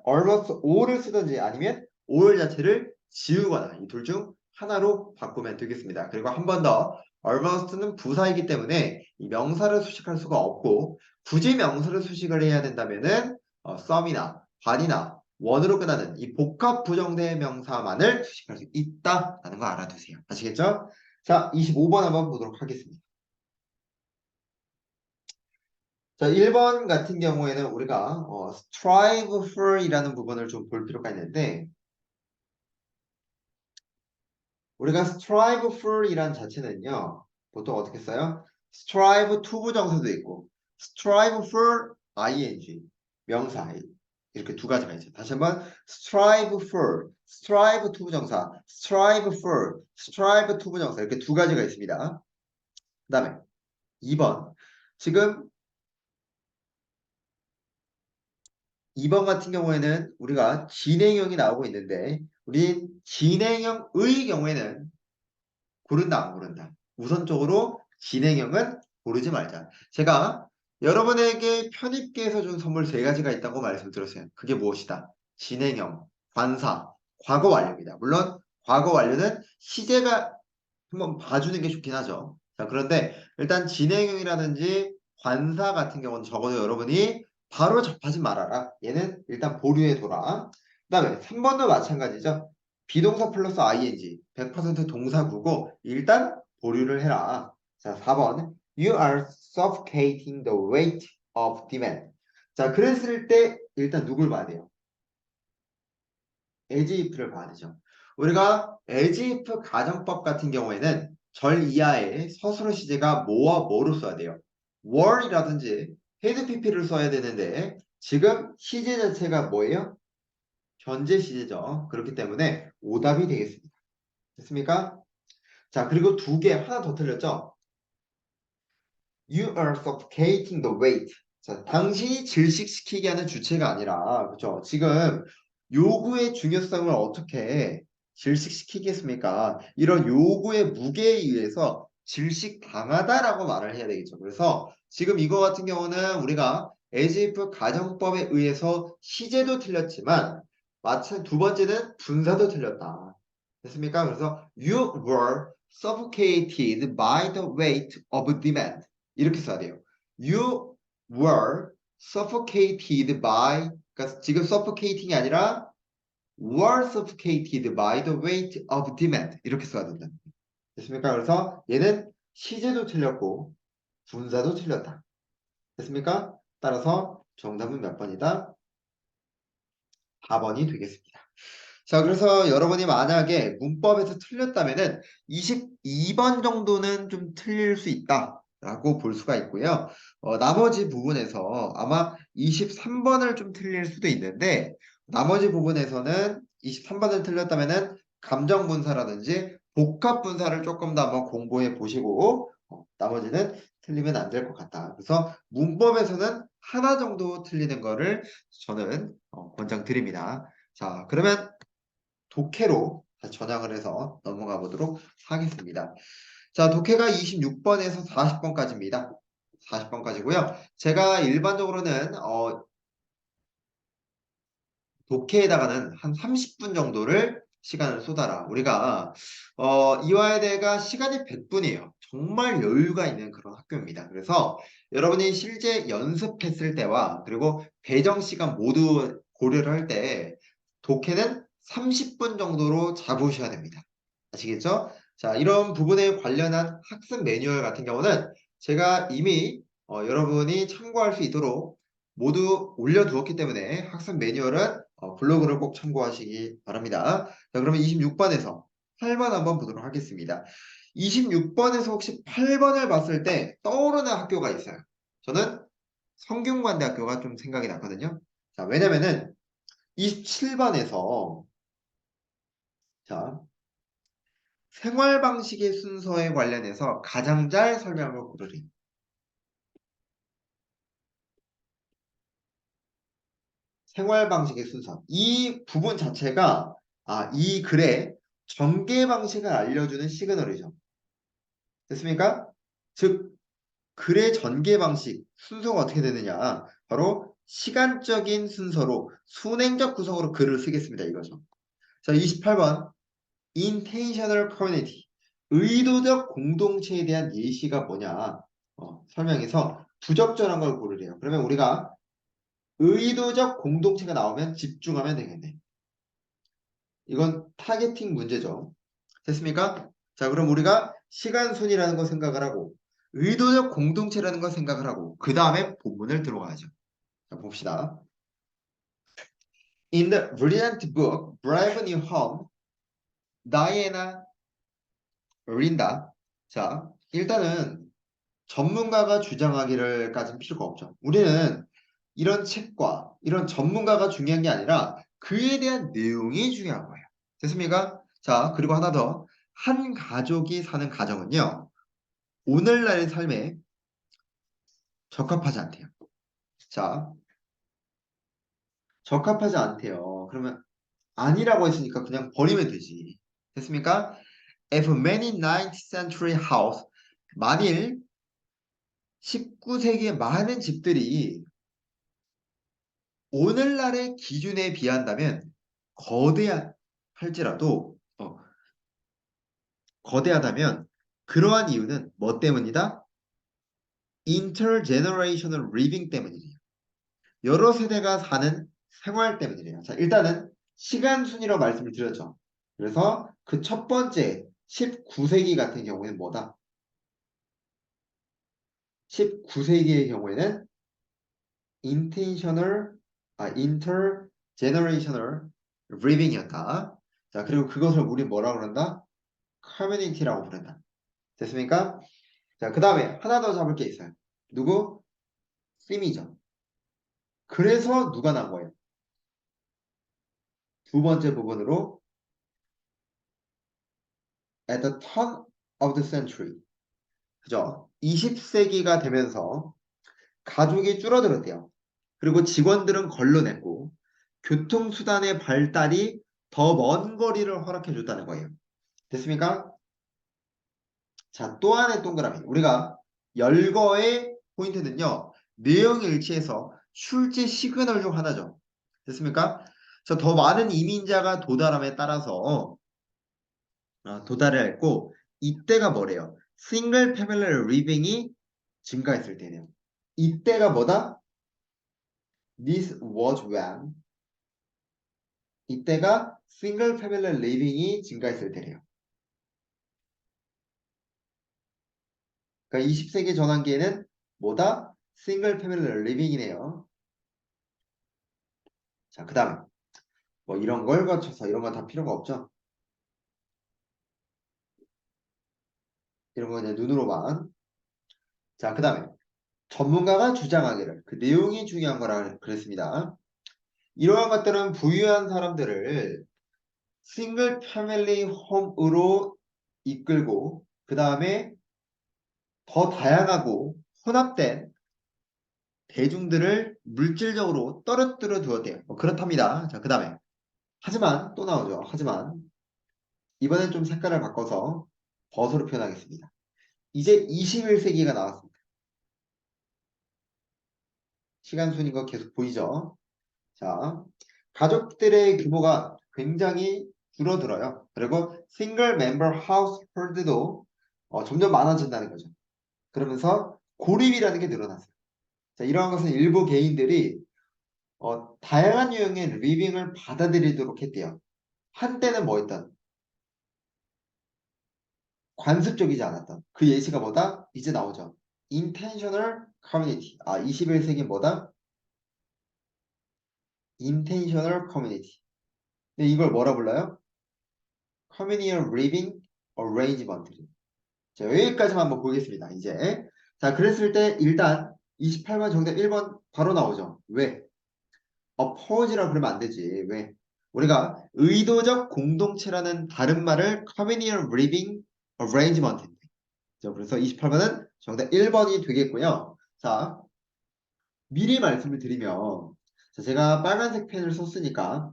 A: almost all을 쓰든지 아니면 all 자체를 지우거나 이 둘 중 하나로 바꾸면 되겠습니다. 그리고 한 번 더 almost는 부사이기 때문에 이 명사를 수식할 수가 없고 굳이 명사를 수식을 해야 된다면은 some이나 body나 원으로 끝나는 이 복합 부정대 명사만을 수식할 수 있다라는 거 알아두세요. 아시겠죠? 자, 25번 한번 보도록 하겠습니다. 자, 1번 같은 경우에는 우리가 strive for 이라는 부분을 좀 볼 필요가 있는데 우리가 strive for 이란 자체는요 보통 어떻게 써요? strive to 부정사도 있고 strive for ing 명사 이렇게 두 가지가 있죠. 다시 한번 strive for, strive to 부정사, strive for, strive to 부정사 이렇게 두 가지가 있습니다. 그 다음에 2번 지금 2번 같은 경우에는 우리가 진행형이 나오고 있는데 우리 진행형의 경우에는 고른다 안 고른다. 우선적으로 진행형은 고르지 말자. 제가 여러분에게 편입계에서 준 선물 세 가지가 있다고 말씀드렸어요. 그게 무엇이다? 진행형, 관사, 과거 완료입니다. 물론 과거 완료는 시제가 한번 봐주는 게 좋긴 하죠. 자, 그런데 일단 진행형이라든지 관사 같은 경우는 적어도 여러분이 바로 접하지 말아라. 얘는 일단 보류해 둬라. 그다음에 3번도 마찬가지죠. 비동사 플러스 ing 100% 동사구고 일단 보류를 해라. 자, 4번 You are suffocating the weight of demand. 자, 그랬을 때 일단 누굴 봐야 돼요? as if를 봐야 되죠. 우리가 as if 가정법 같은 경우에는 절 이하의 서술어 시제가 뭐와 뭐로 써야 돼요? were이라든지 had pp를 써야 되는데 지금 시제 자체가 뭐예요? 현재 시제죠. 그렇기 때문에 오답이 되겠습니다. 됐습니까? 자, 그리고 두 개 하나 더 틀렸죠? You are suffocating the weight. 자, 당신이 질식시키게 하는 주체가 아니라, 그죠? 지금 요구의 중요성을 어떻게 질식시키겠습니까? 이런 요구의 무게에 의해서 질식당하다라고 말을 해야 되겠죠. 그래서 지금 이거 같은 경우는 우리가 as if 가정법에 의해서 시제도 틀렸지만 마찬 두 번째는 분사도 틀렸다. 됐습니까? 그래서 you were suffocated by the weight of demand. 이렇게 써야 돼요. You were suffocated by, 그러니까 지금 suffocating이 아니라 were suffocated by the weight of demand. 이렇게 써야 된다. 됐습니까? 그래서 얘는 시제도 틀렸고 분사도 틀렸다. 됐습니까? 따라서 정답은 몇 번이다? 4번이 되겠습니다. 자, 그래서 여러분이 만약에 문법에서 틀렸다면은 22번 정도는 좀 틀릴 수 있다라고 볼 수가 있고요. 나머지 부분에서 아마 23번을 좀 틀릴 수도 있는데 나머지 부분에서는 23번을 틀렸다면은 감정분사라든지 복합분사를 조금 더 한번 공부해 보시고 나머지는 틀리면 안 될 것 같다. 그래서 문법에서는 하나 정도 틀리는 거를 저는 권장드립니다. 자, 그러면 독해로 다시 전향을 해서 넘어가 보도록 하겠습니다. 자, 독해가 26번에서 40번까지입니다. 40번까지고요. 제가 일반적으로는 독해에다가는 한 30분 정도를 시간을 쏟아라. 우리가 이화여대가 시간이 100분이에요. 정말 여유가 있는 그런 학교입니다. 그래서 여러분이 실제 연습했을 때와 그리고 배정 시간 모두 고려를 할 때 독해는 30분 정도로 잡으셔야 됩니다. 아시겠죠? 자, 이런 부분에 관련한 학습 매뉴얼 같은 경우는 제가 이미 여러분이 참고할 수 있도록 모두 올려두었기 때문에 학습 매뉴얼은 블로그를 꼭 참고하시기 바랍니다. 자, 그러면 26번에서 8번 한번 보도록 하겠습니다. 26번에서 혹시 8번을 봤을 때 떠오르는 학교가 있어요. 저는 성균관대학교가 좀 생각이 났거든요. 자, 왜냐면은 27번에서 자, 생활 방식의 순서에 관련해서 가장 잘 설명을 고르리. 생활 방식의 순서. 이 부분 자체가 이 글의 전개 방식을 알려주는 시그널이죠. 됐습니까? 즉, 글의 전개 방식, 순서가 어떻게 되느냐. 바로 시간적인 순서로 순행적 구성으로 글을 쓰겠습니다. 이거죠. 자, 28번. intentional community. 의도적 공동체에 대한 예시가 뭐냐. 설명해서 부적절한 걸 고르래요. 그러면 우리가 의도적 공동체가 나오면 집중하면 되겠네. 이건 타겟팅 문제죠. 됐습니까? 자, 그럼 우리가 시간순이라는 거 생각을 하고 의도적 공동체라는 거 생각을 하고 그 다음에 본문을 들어가야죠. 자, 봅시다. In the brilliant book Brave New Home, 다이애나 린다. 자, 일단은 전문가가 주장하기를까지는 필요가 없죠. 우리는 이런 책과 이런 전문가가 중요한 게 아니라 그에 대한 내용이 중요한 거예요. 됐습니까? 자, 그리고 하나 더. 한 가족이 사는 가정은요, 오늘날의 삶에 적합하지 않대요. 자, 적합하지 않대요. 그러면 아니라고 했으니까 그냥 버리면 되지. 됐습니까? If many 19th century house, 만일 19세기의 많은 집들이 오늘날의 기준에 비한다면 거대할지라도 거대하다면 그러한 이유는 뭐 때문이다? intergenerational living 때문이래요. 여러 세대가 사는 생활 때문이래요. 자, 일단은 시간 순위로 말씀을 드렸죠. 그래서 그 첫 번째 19세기 같은 경우에는 뭐다? 19세기의 경우에는 intergenerational living이었다. 자, 그리고 그것을 우리 뭐라고 그런다? 커뮤니티라고 부른다. 됐습니까? 자, 그 다음에 하나 더 잡을 게 있어요. 누구? 씀이죠. 그래서 누가 난 거예요? 두 번째 부분으로 at the turn of the century. 그죠? 20세기가 되면서 가족이 줄어들었대요. 그리고 직원들은 걸러냈고 교통수단의 발달이 더 먼 거리를 허락해 줬다는 거예요. 됐습니까? 자, 또 하나의 동그라미. 우리가 열거의 포인트는요. 내용 일치해서 출제 시그널 중 하나죠. 됐습니까? 자, 더 많은 이민자가 도달함에 따라서 도달을 했고 이때가 뭐래요? 싱글 패밀리 리빙이 증가했을 때네요. 이때가 뭐다? This was when 이때가 싱글 패밀리 리빙이 증가했을 때래요. 그러니까 20세기 전환기에는 뭐다? 싱글 패밀리 리빙이네요. 자, 그 다음에 뭐 이런 걸 거쳐서 이런 건 다 필요가 없죠. 이런 거 그냥 눈으로만. 자, 그 다음에 전문가가 주장하기를 그 내용이 중요한 거라 그랬습니다. 이러한 것들은 부유한 사람들을 싱글 패밀리 홈으로 이끌고 그 다음에 더 다양하고 혼합된 대중들을 물질적으로 떨어뜨려 두었대요. 뭐 그렇답니다. 자, 그 다음에 하지만 또 나오죠. 하지만 이번엔 좀 색깔을 바꿔서 벗으로 표현하겠습니다. 이제 21세기가 나왔습니다. 시간 순인 거 계속 보이죠? 자, 가족들의 규모가 굉장히 줄어들어요. 그리고 싱글 멤버 하우스홀드도 점점 많아진다는 거죠. 그러면서 고립이라는 게 늘어났어요. 자, 이러한 것은 일부 개인들이 다양한 유형의 리빙을 받아들이도록 했대요. 한때는 뭐였던? 관습적이지 않았던. 그 예시가 뭐다? 이제 나오죠. intentional community. 21세기 뭐다? intentional community. 근데 이걸 뭐라 불러요? communal living arrangement. 자, 여기까지만 한번 보겠습니다. 이제. 자, 그랬을 때 일단 28번 정답 1번 바로 나오죠. 왜? oppose라고 그러면 안 되지. 왜? 우리가 의도적 공동체라는 다른 말을 communal living arrangement인데. 자, 그래서 28번은 정답 1번이 되겠고요. 자, 미리 말씀을 드리면 자, 제가 빨간색 펜을 썼으니까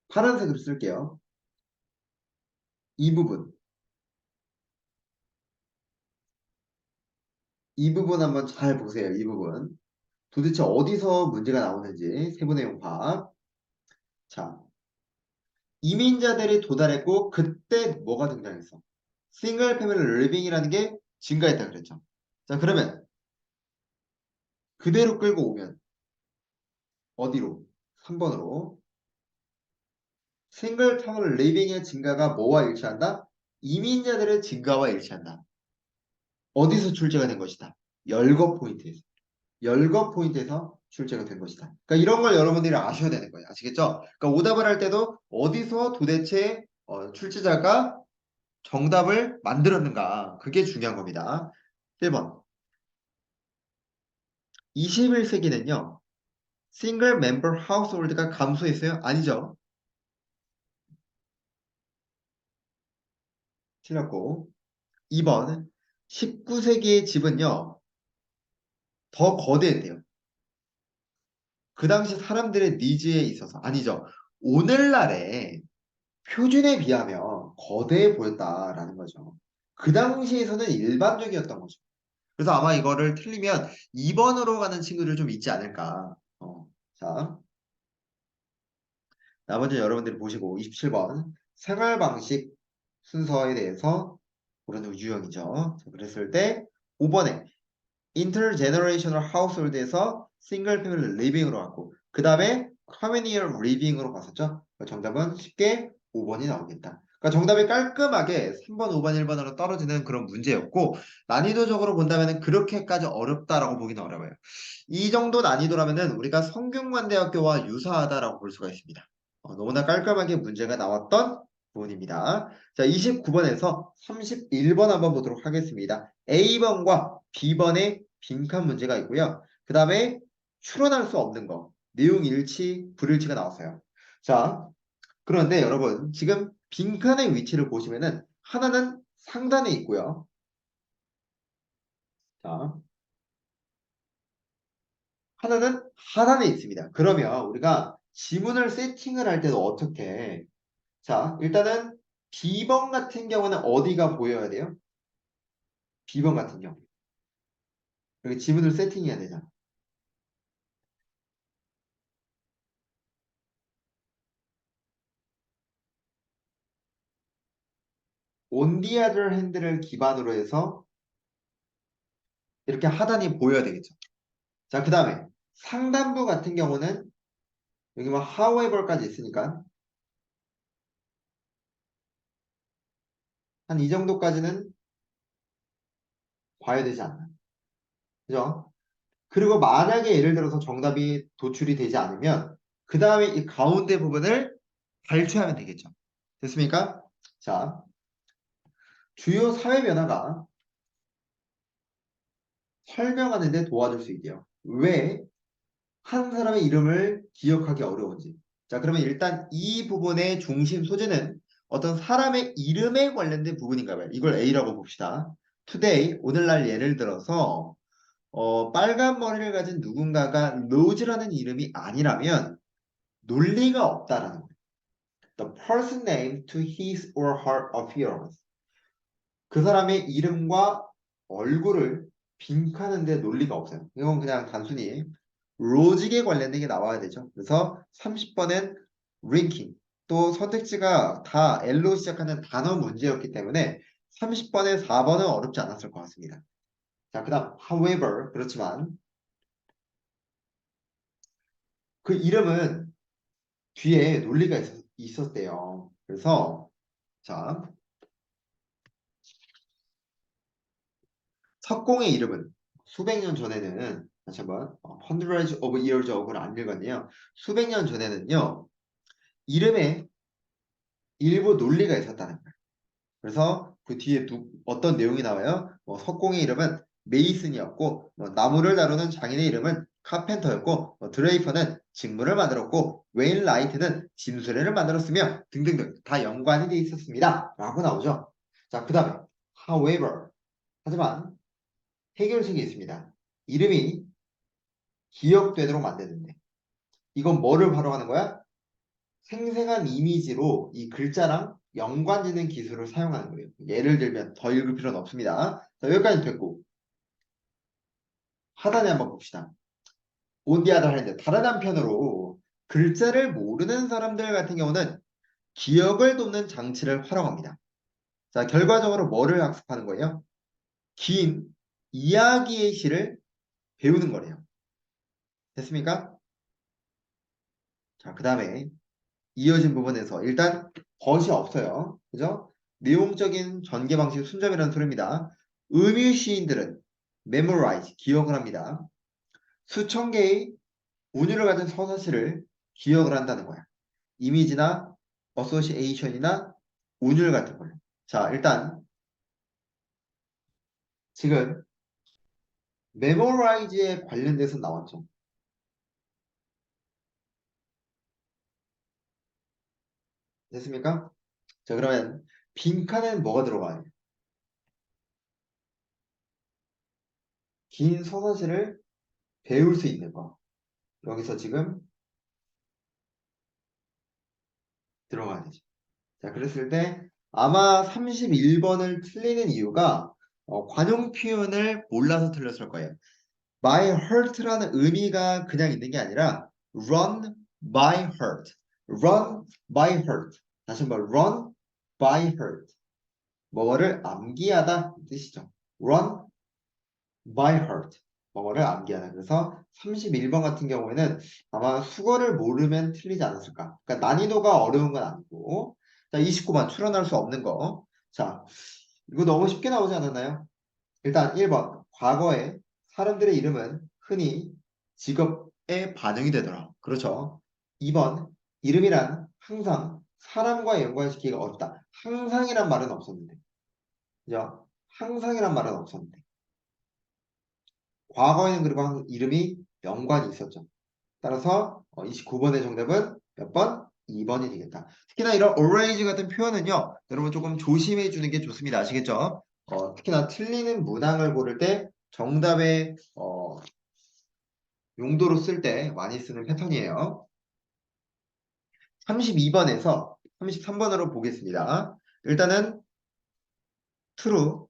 A: 파란색으로 쓸게요. 이 부분. 이 부분 한번 잘 보세요. 이 부분. 도대체 어디서 문제가 나오는지 세부 내용 파악. 자, 이민자들이 도달했고 그때 뭐가 등장했어? 싱글 패밀리 리빙이라는 게 증가했다 그랬죠. 자, 그러면 그대로 끌고 오면 어디로? 3번으로. 싱글 패밀리 리빙의 증가가 뭐와 일치한다? 이민자들의 증가와 일치한다. 어디서 출제가 된 것이다? 열거 포인트에서. 열거 포인트에서 출제가 된 것이다. 그러니까 이런 걸 여러분들이 아셔야 되는 거예요. 아시겠죠? 그러니까 오답을 할 때도 어디서 도대체 출제자가 정답을 만들었는가. 그게 중요한 겁니다. 1번. 21세기는요. 싱글 멤버 하우스홀드가 감소했어요? 아니죠. 틀렸고. 2번. 19세기의 집은요. 더 거대했대요. 그 당시 사람들의 니즈에 있어서. 아니죠. 오늘날의 표준에 비하면 거대해 보였다라는 거죠. 그 당시에서는 일반적이었던 거죠. 그래서 아마 이거를 틀리면 2번으로 가는 친구들 좀 있지 않을까. 자, 나머지 여러분들이 보시고 27번 생활 방식 순서에 대해서 모르는 유형이죠. 자, 그랬을 때 5번에 intergenerational household에서 싱글 패밀리 리빙으로 갔고 그 다음에 how many are living으로 봤었죠? 정답은 쉽게 5번이 나오겠다. 그러니까 정답이 깔끔하게 3번, 5번, 1번으로 떨어지는 그런 문제였고 난이도적으로 본다면 그렇게까지 어렵다라고 보기는 어려워요. 이 정도 난이도라면은 우리가 성균관대학교와 유사하다라고 볼 수가 있습니다. 너무나 깔끔하게 문제가 나왔던 부분입니다. 자, 29번에서 31번 한번 보도록 하겠습니다. A번과 B번의 빈칸 문제가 있고요. 그 다음에 추론할 수 없는 거, 내용 일치, 불일치가 나왔어요. 자, 그런데 여러분 지금 빈칸의 위치를 보시면은 하나는 상단에 있고요. 자, 하나는 하단에 있습니다. 그러면 우리가 지문을 세팅을 할 때도 어떻게 해? 자, 일단은 B번 같은 경우는 어디가 보여야 돼요? B번 같은 경우. 여기 지문을 세팅해야 되잖아. On the other hand를 기반으로 해서 이렇게 하단이 보여야 되겠죠. 자, 그 다음에 상단부 같은 경우는 여기 뭐 however까지 있으니까 한 이 정도까지는 봐야 되지 않나. 그죠? 그리고 만약에 예를 들어서 정답이 도출이 되지 않으면 그 다음에 이 가운데 부분을 발췌하면 되겠죠. 됐습니까? 자, 주요 사회 변화가 설명하는 데 도와줄 수 있대요. 왜 한 사람의 이름을 기억하기 어려운지. 자, 그러면 일단 이 부분의 중심 소재는 어떤 사람의 이름에 관련된 부분인가 봐요. 이걸 A라고 봅시다. Today, 오늘날 예를 들어서 빨간 머리를 가진 누군가가 로즈라는 이름이 아니라면 논리가 없다라는 거예요. The person name to his or her appearance. 그 사람의 이름과 얼굴을 빈칸는데 논리가 없어요. 이건 그냥 단순히 로직에 관련된 게 나와야 되죠. 그래서 30번은 링킹 또 선택지가 다 L로 시작하는 단어 문제였기 때문에 30번에 4번은 어렵지 않았을 것 같습니다. 자, 그 다음 however 그렇지만 그 이름은 뒤에 논리가 있었대요. 그래서 자 석공의 이름은 수백 년 전에는 다시 한번 hundreds of years ago를 안 읽었네요. 수백 년 전에는요 이름에 일부 논리가 있었다는 거예요. 그래서 그 뒤에 어떤 내용이 나와요? 석공의 이름은 메이슨이었고 나무를 다루는 장인의 이름은 카펜터였고 드레이퍼는 직물을 만들었고 웨인 라이트는 짐수레를 만들었으며 등등등 다 연관이 돼 있었습니다. 라고 나오죠. 자, 그 다음에 however 하지만 해결책이 있습니다. 이름이 기억되도록 만드는데 이건 뭐를 바로 하는 거야? 생생한 이미지로 이 글자랑 연관짓는 기술을 사용하는 거예요. 예를 들면 더 읽을 필요는 없습니다. 자, 여기까지 됐고 하단에 한번 봅시다. 온디아다 하는데 다른 한편으로 글자를 모르는 사람들 같은 경우는 기억을 돕는 장치를 활용합니다. 자, 결과적으로 뭐를 학습하는 거예요? 긴 이야기의 시를 배우는 거래요. 됐습니까? 자, 그 다음에 이어진 부분에서 일단 벗이 없어요. 그죠? 내용적인 전개 방식 순접이라는 소리입니다. 의미 시인들은 memorize, 기억을 합니다. 수천 개의 운율을 가진 서사시를 기억을 한다는 거야. 이미지나 어소시에이션이나 운율 같은 걸로. 자, 일단 지금 memorize에 관련돼서 나왔죠. 됐습니까? 자, 그러면 빈칸에는 뭐가 들어가요? 긴 서사시를 배울 수 있는 거. 여기서 지금 들어가야 되죠. 자, 그랬을 때 아마 31번을 틀리는 이유가 관용 표현을 몰라서 틀렸을 거예요. by heart라는 의미가 그냥 있는 게 아니라 run by heart. run by heart. 다시 한번 run by heart. 뭐를 암기하다 이 뜻이죠. run by heart. 뭐뭐를 암기하다. 그래서 31번 같은 경우에는 아마 수거를 모르면 틀리지 않았을까. 그러니까 난이도가 어려운 건 아니고. 자, 29번 출연할 수 없는 거. 자, 이거 너무 쉽게 나오지 않았나요? 일단 1번. 과거에 사람들의 이름은 흔히 직업에 반영이 되더라. 그렇죠. 2번. 이름이란 항상 사람과 연관시키기가 어렵다. 항상이란 말은 없었는데. 그죠? 항상이란 말은 없었는데. 과거에는 그리고 이름이 연관이 있었죠. 따라서 29번의 정답은 몇 번? 2번이 되겠다. 특히나 이런 always 같은 표현은요. 여러분 조금 조심해 주는 게 좋습니다. 아시겠죠? 특히나 틀리는 문항을 고를 때 정답의 용도로 쓸 때 많이 쓰는 패턴이에요. 32번에서 33번으로 보겠습니다. 일단은 true,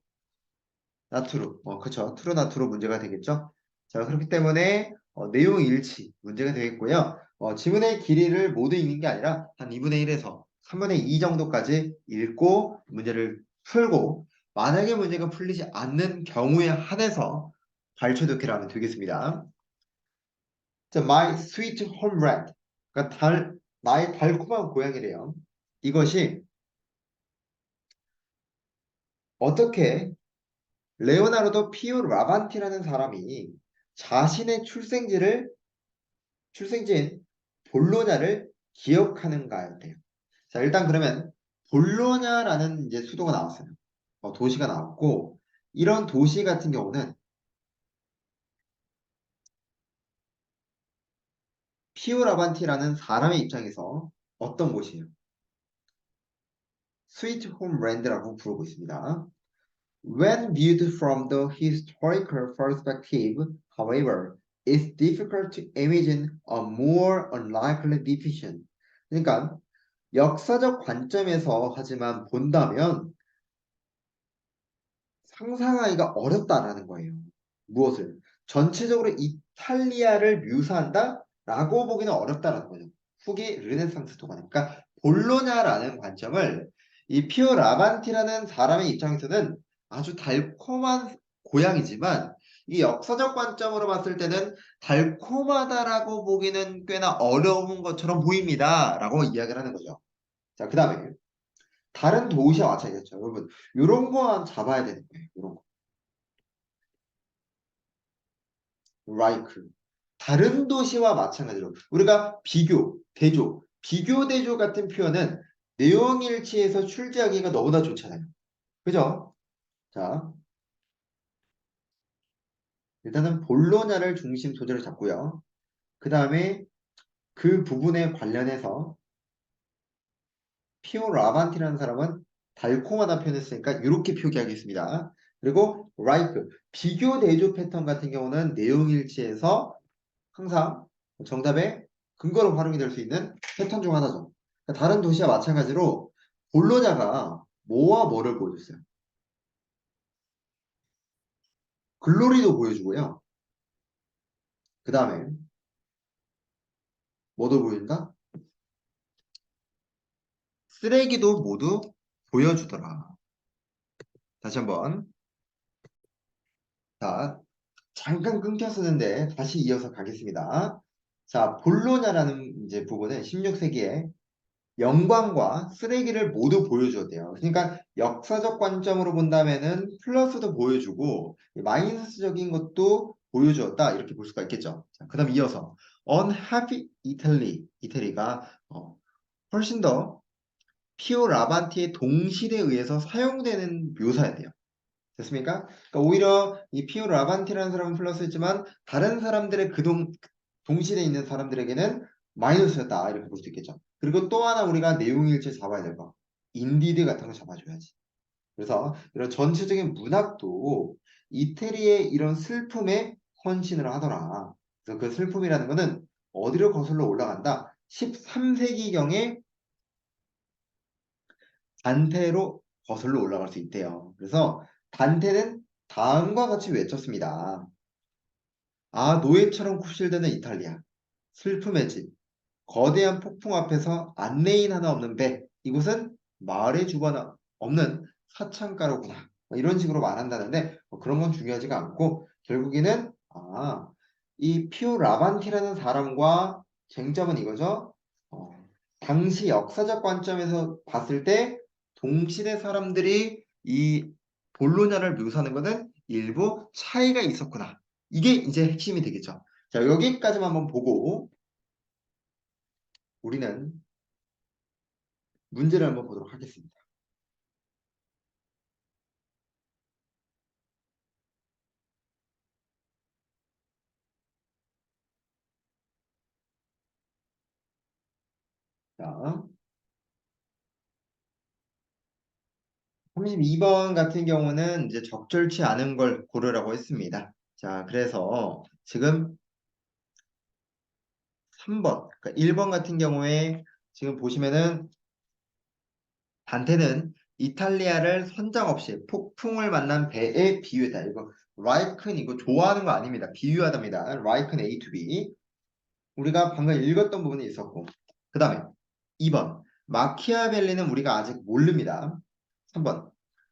A: not true. 그쵸. true, not true 문제가 되겠죠. 자, 그렇기 때문에 내용 일치 문제가 되겠고요. 지문의 길이를 모두 읽는 게 아니라 한 2분의 1에서 3분의 2 정도까지 읽고 문제를 풀고 만약에 문제가 풀리지 않는 경우에 한해서 발췌독해를 하면 되겠습니다. 자, my sweet home red. 그러니까 나의 달콤한 고양이래요. 이것이 어떻게 레오나르도 피오 라반티라는 사람이 자신의 출생지인 볼로냐를 기억하는가였대요. 자, 일단 그러면 볼로냐라는 이제 수도가 나왔어요. 도시가 나왔고 이런 도시 같은 경우는 피오 라반티라는 사람의 입장에서 어떤 곳이에요? 스위트 홈랜드라고 부르고 있습니다. When viewed from the historical perspective, however, it's difficult to imagine a more unlikely definition. 그러니까 역사적 관점에서 하지만 본다면 상상하기가 어렵다라는 거예요. 무엇을? 전체적으로 이탈리아를 묘사한다라고 보기는 어렵다라는 거죠. 후기 르네상스 도가. 그러니까 볼로냐라는 관점을 이 피오 라반티라는 사람의 입장에서는 아주 달콤한 고향이지만 이 역사적 관점으로 봤을 때는 달콤하다라고 보기는 꽤나 어려운 것처럼 보입니다라고 이야기를 하는 거죠. 자, 그 다음에 다른 도시와 마찬가지겠죠. 여러분, 이런 거만 잡아야 되는 거예요. 이런 거. like. 다른 도시와 마찬가지로 우리가 비교, 대조, 비교, 대조 같은 표현은 내용일치에서 출제하기가 너무나 좋잖아요. 그죠? 자, 일단은 볼로냐를 중심 소재로 잡고요. 그 다음에 그 부분에 관련해서 피오 라반티라는 사람은 달콤하다 표현했으니까 이렇게 표기하겠습니다. 그리고 like, 비교 대조 패턴 같은 경우는 내용일치에서 항상 정답의 근거로 활용이 될 수 있는 패턴 중 하나죠. 그러니까 다른 도시와 마찬가지로 볼로냐가 뭐와 뭐를 보여줬어요? 글로리도 보여주고요. 그 다음에 뭐도 보여준다? 쓰레기도 모두 보여주더라. 다시 한번. 자, 잠깐 끊겼었는데 다시 이어서 가겠습니다. 자, 볼로냐라는 이제 부분은 16세기에 영광과 쓰레기를 모두 보여주었대요. 그러니까 역사적 관점으로 본다면은 플러스도 보여주고 마이너스적인 것도 보여주었다 이렇게 볼 수가 있겠죠. 자, 그다음 이어서 unhappy 이태리가 훨씬 더 피오 라반티의 동실에 의해서 사용되는 묘사예요. 됐습니까? 그러니까 오히려 이 피오 라반티라는 사람은 플러스였지만 다른 사람들의 동실에 있는 사람들에게는 마이너스였다 이렇게 볼 수 있겠죠. 그리고 또 하나 우리가 내용일치 잡아야 될 거. 인디드 같은 거 잡아줘야지. 그래서 이런 전체적인 문학도 이태리의 이런 슬픔에 헌신을 하더라. 그래서 그 슬픔이라는 거는 어디로 거슬러 올라간다? 13세기경에 단테로 거슬러 올라갈 수 있대요. 그래서 단테는 다음과 같이 외쳤습니다. 아, 노예처럼 굽실대는 이탈리아. 슬픔의 집. 거대한 폭풍 앞에서 안내인 하나 없는 배. 이곳은 마을의 주관 없는 사창가로구나. 이런 식으로 말한다는데 그런 건 중요하지가 않고 결국에는 아, 이 피오 라반티라는 사람과 쟁점은 이거죠. 어, 당시 역사적 관점에서 봤을 때 동시대 사람들이 이 볼로냐를 묘사하는 것은 일부 차이가 있었구나. 이게 이제 핵심이 되겠죠. 자, 여기까지만 한번 보고 우리는 문제를 한번 보도록 하겠습니다. 자, 32번 같은 경우는 이제 적절치 않은 걸 고르라고 했습니다. 자, 그래서 지금 3번, 그러니까 1번 같은 경우에 지금 보시면은 단테는 이탈리아를 선장 없이 폭풍을 만난 배에 비유했다. 이거 라이큰 이거 좋아하는 거 아닙니다. 비유하답니다. 라이큰 A to B. 우리가 방금 읽었던 부분이 있었고 그 다음에 2번 마키아벨리는 우리가 아직 모릅니다. 3번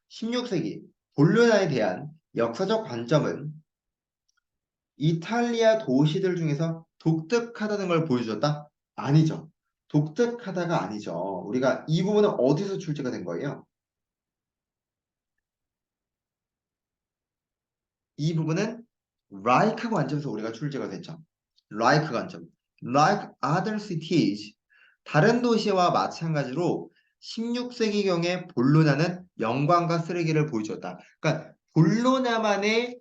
A: 16세기 볼로냐에 대한 역사적 관점은 이탈리아 도시들 중에서 독특하다는 걸 보여주었다? 아니죠. 독특하다가 아니죠. 우리가 이 부분은 어디서 출제가 된 거예요? 이 부분은 like 관점에서 우리가 출제가 됐죠. like 관점. Like other cities. 다른 도시와 마찬가지로 16세기경에 볼로냐는 영광과 쓰레기를 보여주었다. 그러니까 볼로냐만의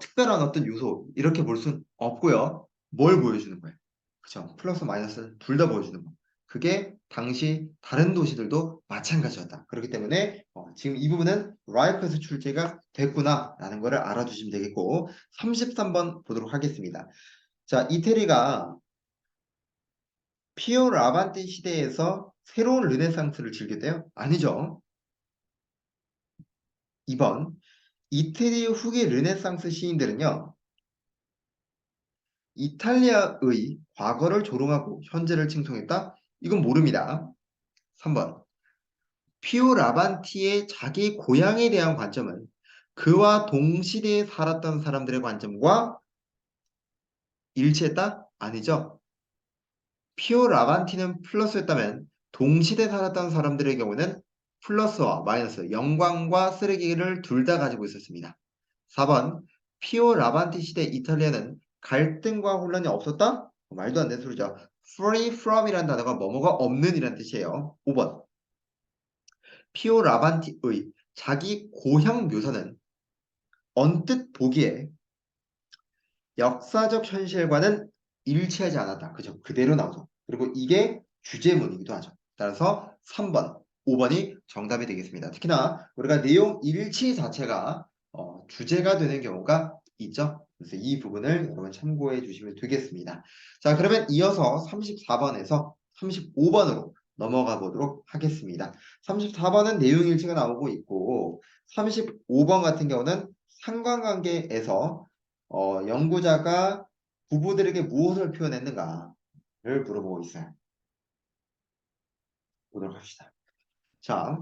A: 특별한 어떤 요소 이렇게 볼 수는 없고요. 뭘 보여주는 거예요? 그죠? 플러스 마이너스 둘 다 보여주는 거. 그게 당시 다른 도시들도 마찬가지였다. 그렇기 때문에 지금 이 부분은 라이프에서 출제가 됐구나라는 것을 알아두시면 되겠고 33번 보도록 하겠습니다. 자, 이태리가 피오 라반테 시대에서 새로운 르네상스를 즐겼대요? 아니죠. 2번 이태리 후기 르네상스 시인들은요. 이탈리아의 과거를 조롱하고 현재를 칭송했다? 이건 모릅니다. 3번 피오 라반티의 자기 고향에 대한 관점은 그와 동시대에 살았던 사람들의 관점과 일치했다? 아니죠. 피오 라반티는 플러스였다면 동시대에 살았던 사람들의 경우는 플러스와 마이너스, 영광과 쓰레기를 둘 다 가지고 있었습니다. 4번 피오 라반티 시대 이탈리아는 갈등과 혼란이 없었다? 말도 안 되는 소리죠. free from이라는 단어가 뭐뭐가 없는 이란 뜻이에요. 5번 피오 라반티의 자기 고향 묘사는 언뜻 보기에 역사적 현실과는 일치하지 않았다. 그죠? 그대로 나오죠. 그리고 이게 주제문이기도 하죠. 따라서 3번, 5번이 정답이 되겠습니다. 특히나 우리가 내용 일치 자체가 주제가 되는 경우가 있죠. 그래서 이 부분을 여러분 참고해 주시면 되겠습니다. 자, 그러면 이어서 34번에서 35번으로 넘어가 보도록 하겠습니다. 34번은 내용 일치가 나오고 있고 35번 같은 경우는 상관관계에서 연구자가 부부들에게 무엇을 표현했는가를 물어보고 있어요. 보도록 합시다. 자,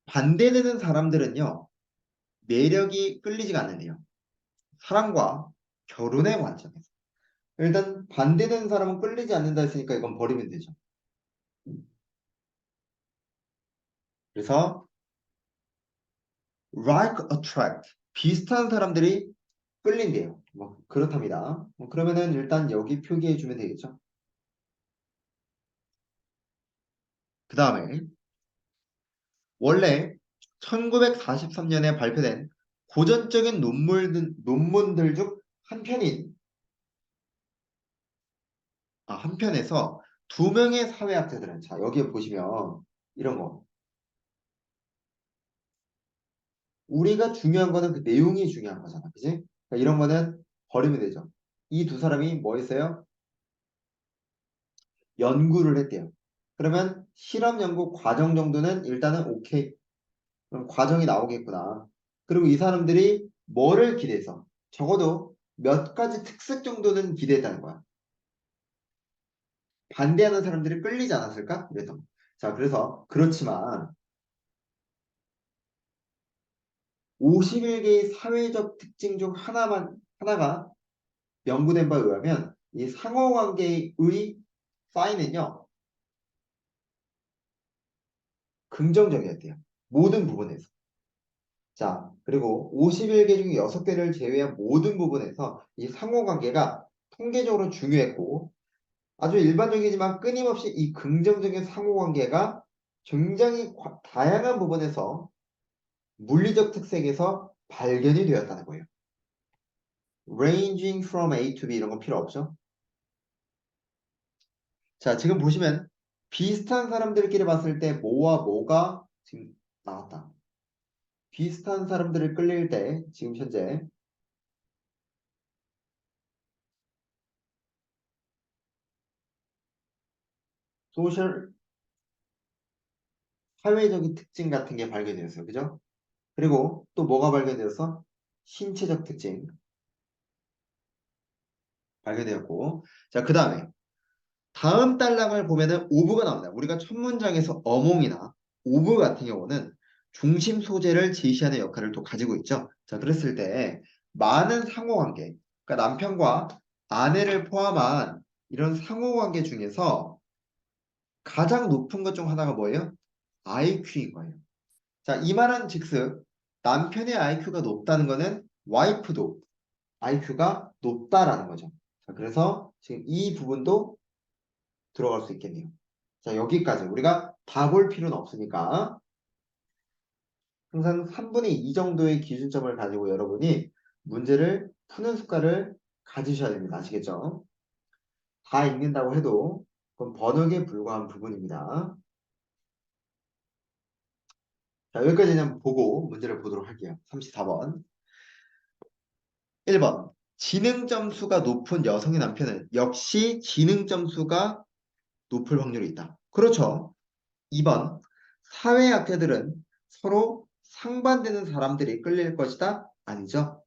A: 반대되는 사람들은요, 매력이 끌리지가 않는데요. 사랑과 결혼의 관점에서. 일단 반대되는 사람은 끌리지 않는다 했으니까 이건 버리면 되죠. 그래서 like attract 비슷한 사람들이 끌린대요. 뭐 그렇답니다. 그러면은 일단 여기 표기해 주면 되겠죠. 그 다음에 원래 1943년에 발표된 고전적인 논문들 중 한 편인 한 편에서 두 명의 사회학자들은 자 여기에 보시면 이런 거 우리가 중요한 거는 그 내용이 중요한 거잖아, 그지? 그러니까 이런 거는 버리면 되죠. 이 두 사람이 뭐 했어요? 연구를 했대요. 그러면 실험 연구 과정 정도는 일단은 오케이. 그럼 과정이 나오겠구나. 그리고 이 사람들이 뭐를 기대해서 적어도 몇 가지 특색 정도는 기대했다는 거야. 반대하는 사람들이 끌리지 않았을까? 그래서 자 그래서 그렇지만 51개의 사회적 특징 중 하나가 연구된 바에 의하면 이 상호관계의 사인은요, 긍정적이어야 돼요. 모든 부분에서. 자, 그리고 51개 중 6개를 제외한 모든 부분에서 이 상호관계가 통계적으로 중요했고, 아주 일반적이지만 끊임없이 이 긍정적인 상호관계가 굉장히 다양한 부분에서 물리적 특색에서 발견이 되었다는 거예요. Ranging from A to B 이런 거 필요 없죠? 자, 지금 보시면 비슷한 사람들끼리 봤을 때 뭐와 뭐가 지금 나왔다. 비슷한 사람들을 끌릴 때 지금 현재 소셜 사회적인 특징 같은 게 발견되었어요. 그죠? 그리고 또 뭐가 발견되었어? 신체적 특징 발견되었고. 자, 그 다음에 다음 단락을 보면은 오브가 나옵니다. 우리가 첫 문장에서 어몽이나 오브 같은 경우는 중심 소재를 제시하는 역할을 또 가지고 있죠. 자, 그랬을 때 많은 상호관계, 그러니까 남편과 아내를 포함한 이런 상호관계 중에서 가장 높은 것 중 하나가 뭐예요? IQ인 거예요. 자, 이 말은 즉슨 남편의 IQ가 높다는 것은 와이프도 IQ가 높다라는 거죠. 자, 그래서 지금 이 부분도 들어갈 수 있겠네요. 자, 여기까지 우리가 다 볼 필요는 없으니까 항상 3분의 2 정도의 기준점을 가지고 여러분이 문제를 푸는 습관을 가지셔야 됩니다. 아시겠죠? 다 읽는다고 해도 그건 번역에 불과한 부분입니다. 자, 여기까지 그냥 보고 문제를 보도록 할게요. 34번. 1번. 지능 점수가 높은 여성의 남편은 역시 지능 점수가 높을 확률이 있다. 그렇죠. 2번. 사회학자들은 서로 상반되는 사람들이 끌릴 것이다. 아니죠.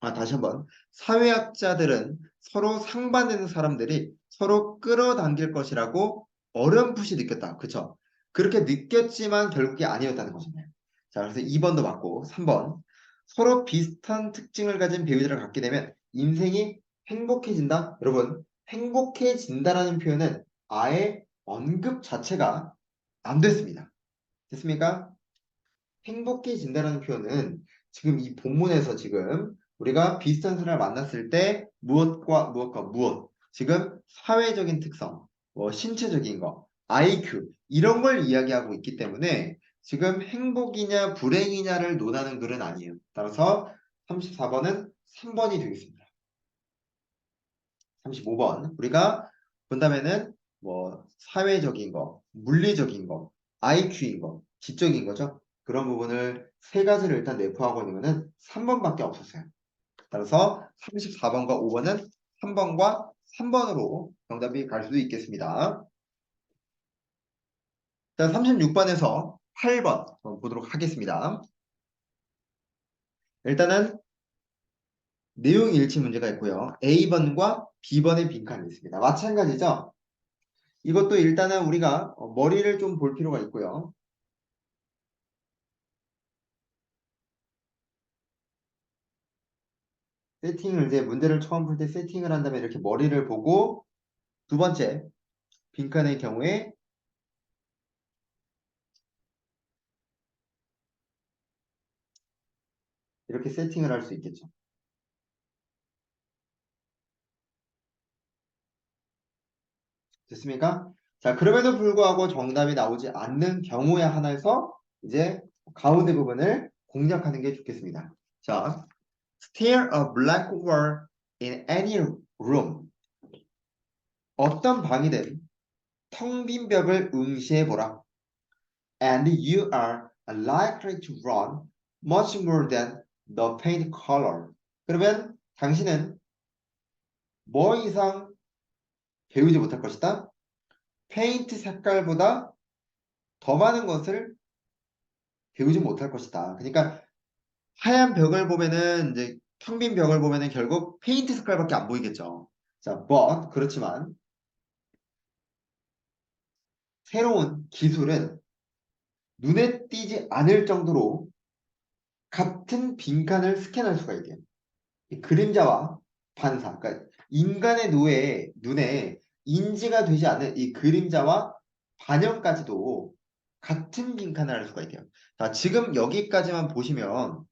A: 다시 한번. 사회학자들은 서로 상반되는 사람들이 서로 끌어당길 것이라고 어렴풋이 느꼈다. 그쵸? 그렇게 느꼈지만 결국이 아니었다는 거잖아요. 자, 그래서 2번도 맞고 3번. 서로 비슷한 특징을 가진 배우자를 갖게 되면 인생이 행복해진다. 여러분, 행복해진다라는 표현은 아예 언급 자체가 안 됐습니다. 됐습니까? 행복해진다는 표현은 지금 이 본문에서 지금 우리가 비슷한 사람을 만났을 때 무엇과 무엇, 지금 사회적인 특성, 뭐 신체적인 거, IQ 이런 걸 이야기하고 있기 때문에 지금 행복이냐 불행이냐를 논하는 글은 아니에요. 따라서 34번은 3번이 되겠습니다. 35번 우리가 본다면은 뭐 사회적인 거, 물리적인 거, IQ인 거, 지적인 거죠. 그런 부분을 세 가지를 일단 내포하고 있는 거는 3번밖에 없었어요. 따라서 34번과 5번은 3번과 3번으로 정답이 갈 수도 있겠습니다. 자, 36번에서 8번 보도록 하겠습니다. 일단은 내용 일치 문제가 있고요. A번과 B번의 빈칸이 있습니다. 마찬가지죠. 이것도 일단은 우리가 머리를 좀 볼 필요가 있고요. 세팅을 이제 문제를 처음 풀 때 세팅을 한다면 이렇게 머리를 보고 두 번째 빈칸의 경우에 이렇게 세팅을 할 수 있겠죠. 됐습니까? 자, 그럼에도 불구하고 정답이 나오지 않는 경우에 하나에서 이제 가운데 부분을 공략하는 게 좋겠습니다. 자, stare a black wall in any room. 어떤 방이든 텅 빈 벽을 응시해보라. And you are likely to run much more than the paint color. 그러면 당신은 뭐 이상 배우지 못할 것이다? 페인트 색깔보다 더 많은 것을 배우지 못할 것이다. 그러니까 하얀 벽을 보면은 이제 텅 빈 벽을 보면은 결국 페인트 색깔밖에 안 보이겠죠. 자, but 그렇지만 새로운 기술은 눈에 띄지 않을 정도로 같은 빈칸을 스캔할 수가 있대요. 이 그림자와 반사, 그러니까 인간의 눈에 인지가 되지 않는 이 그림자와 반영까지도 같은 빈칸을 할 수가 있대요. 자, 지금 여기까지만 보시면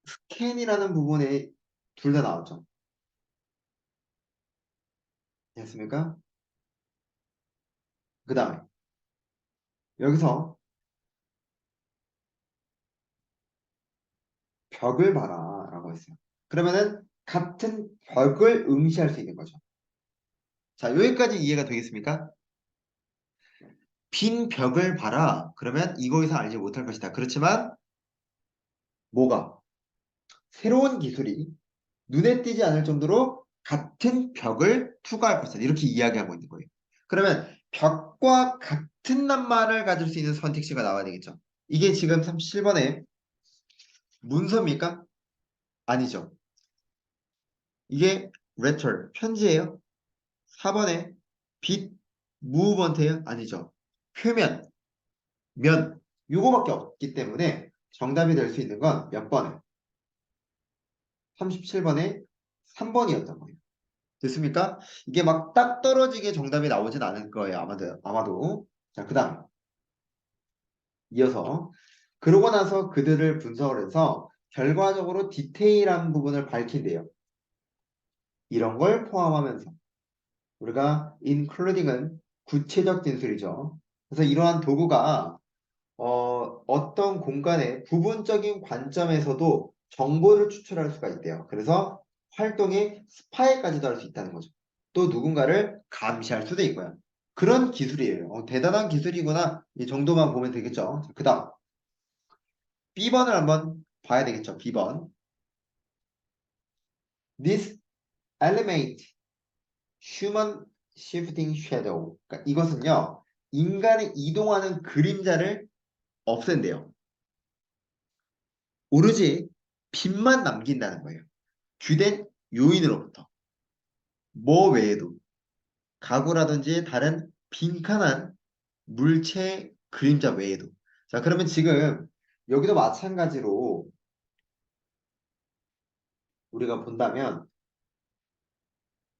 A: 스캔이라는 부분에 둘 다 나왔죠. 됐습니까? 그 다음에 여기서 벽을 봐라 라고 했어요. 그러면은 같은 벽을 응시할 수 있는 거죠. 자, 여기까지 이해가 되겠습니까? 빈 벽을 봐라. 그러면 이거 이상 알지 못할 것이다. 그렇지만 뭐가? 새로운 기술이 눈에 띄지 않을 정도로 같은 벽을 투과할 것이다. 이렇게 이야기하고 있는 거예요. 그러면 벽과 같은 낱말을 가질 수 있는 선택지가 나와야 되겠죠. 이게 지금 37번에 문서입니까? 아니죠. 이게 letter, 편지예요. 4번에 빛, 무브먼트예요? 아니죠. 표면, 면, 요거밖에 없기 때문에 정답이 될 수 있는 건 몇 번에? 37번에 3번이었던 거예요. 됐습니까? 이게 막 딱 떨어지게 정답이 나오진 않을 거예요. 아마도. 자, 그 다음. 이어서. 그러고 나서 그들을 분석을 해서 결과적으로 디테일한 부분을 밝힌대요. 이런 걸 포함하면서. 우리가 including은 구체적 진술이죠. 그래서 이러한 도구가 어떤 공간의 부분적인 관점에서도 정보를 추출할 수가 있대요. 그래서 활동의 스파이까지도 할 수 있다는 거죠. 또 누군가를 감시할 수도 있고요. 그런 기술이에요. 대단한 기술이구나. 이 정도만 보면 되겠죠. 그 다음 B번을 한번 봐야 되겠죠. B번. This eliminate human shifting shadow. 그러니까 이것은요. 인간이 이동하는 그림자를 없앤대요. 오로지 빛만 남긴다는 거예요. 주된 요인으로부터. 뭐 외에도 가구라든지 다른 빈칸한 물체 그림자 외에도. 자, 그러면 지금 여기도 마찬가지로 우리가 본다면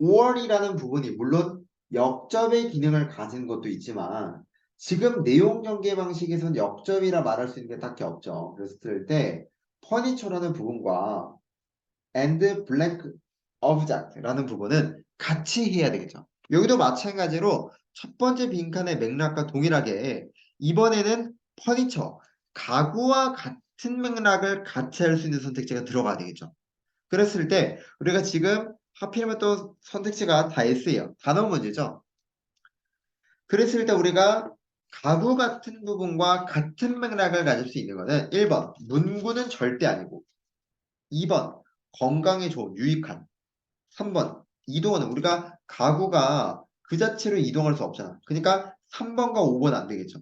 A: 5월이라는 부분이 물론 역접의 기능을 가진 것도 있지만 지금 내용 전개 방식에선 역접이라 말할 수 있는 게 딱히 없죠. 그랬을 때 퍼니처라는 부분과 and blank object라는 부분은 같이 해야 되겠죠. 여기도 마찬가지로 첫 번째 빈칸의 맥락과 동일하게 이번에는 퍼니처, 가구와 같은 맥락을 같이 할 수 있는 선택지가 들어가야 되겠죠. 그랬을 때 우리가 지금 하필이면 또 선택지가 다 S예요. 단어 문제죠. 그랬을 때 우리가 가구 같은 부분과 같은 맥락을 가질 수 있는 것은 1번 문구는 절대 아니고 2번 건강에 좋은 유익한 3번 이동하는 우리가 가구가 그 자체로 이동할 수 없잖아. 그러니까 3번과 5번 안 되겠죠.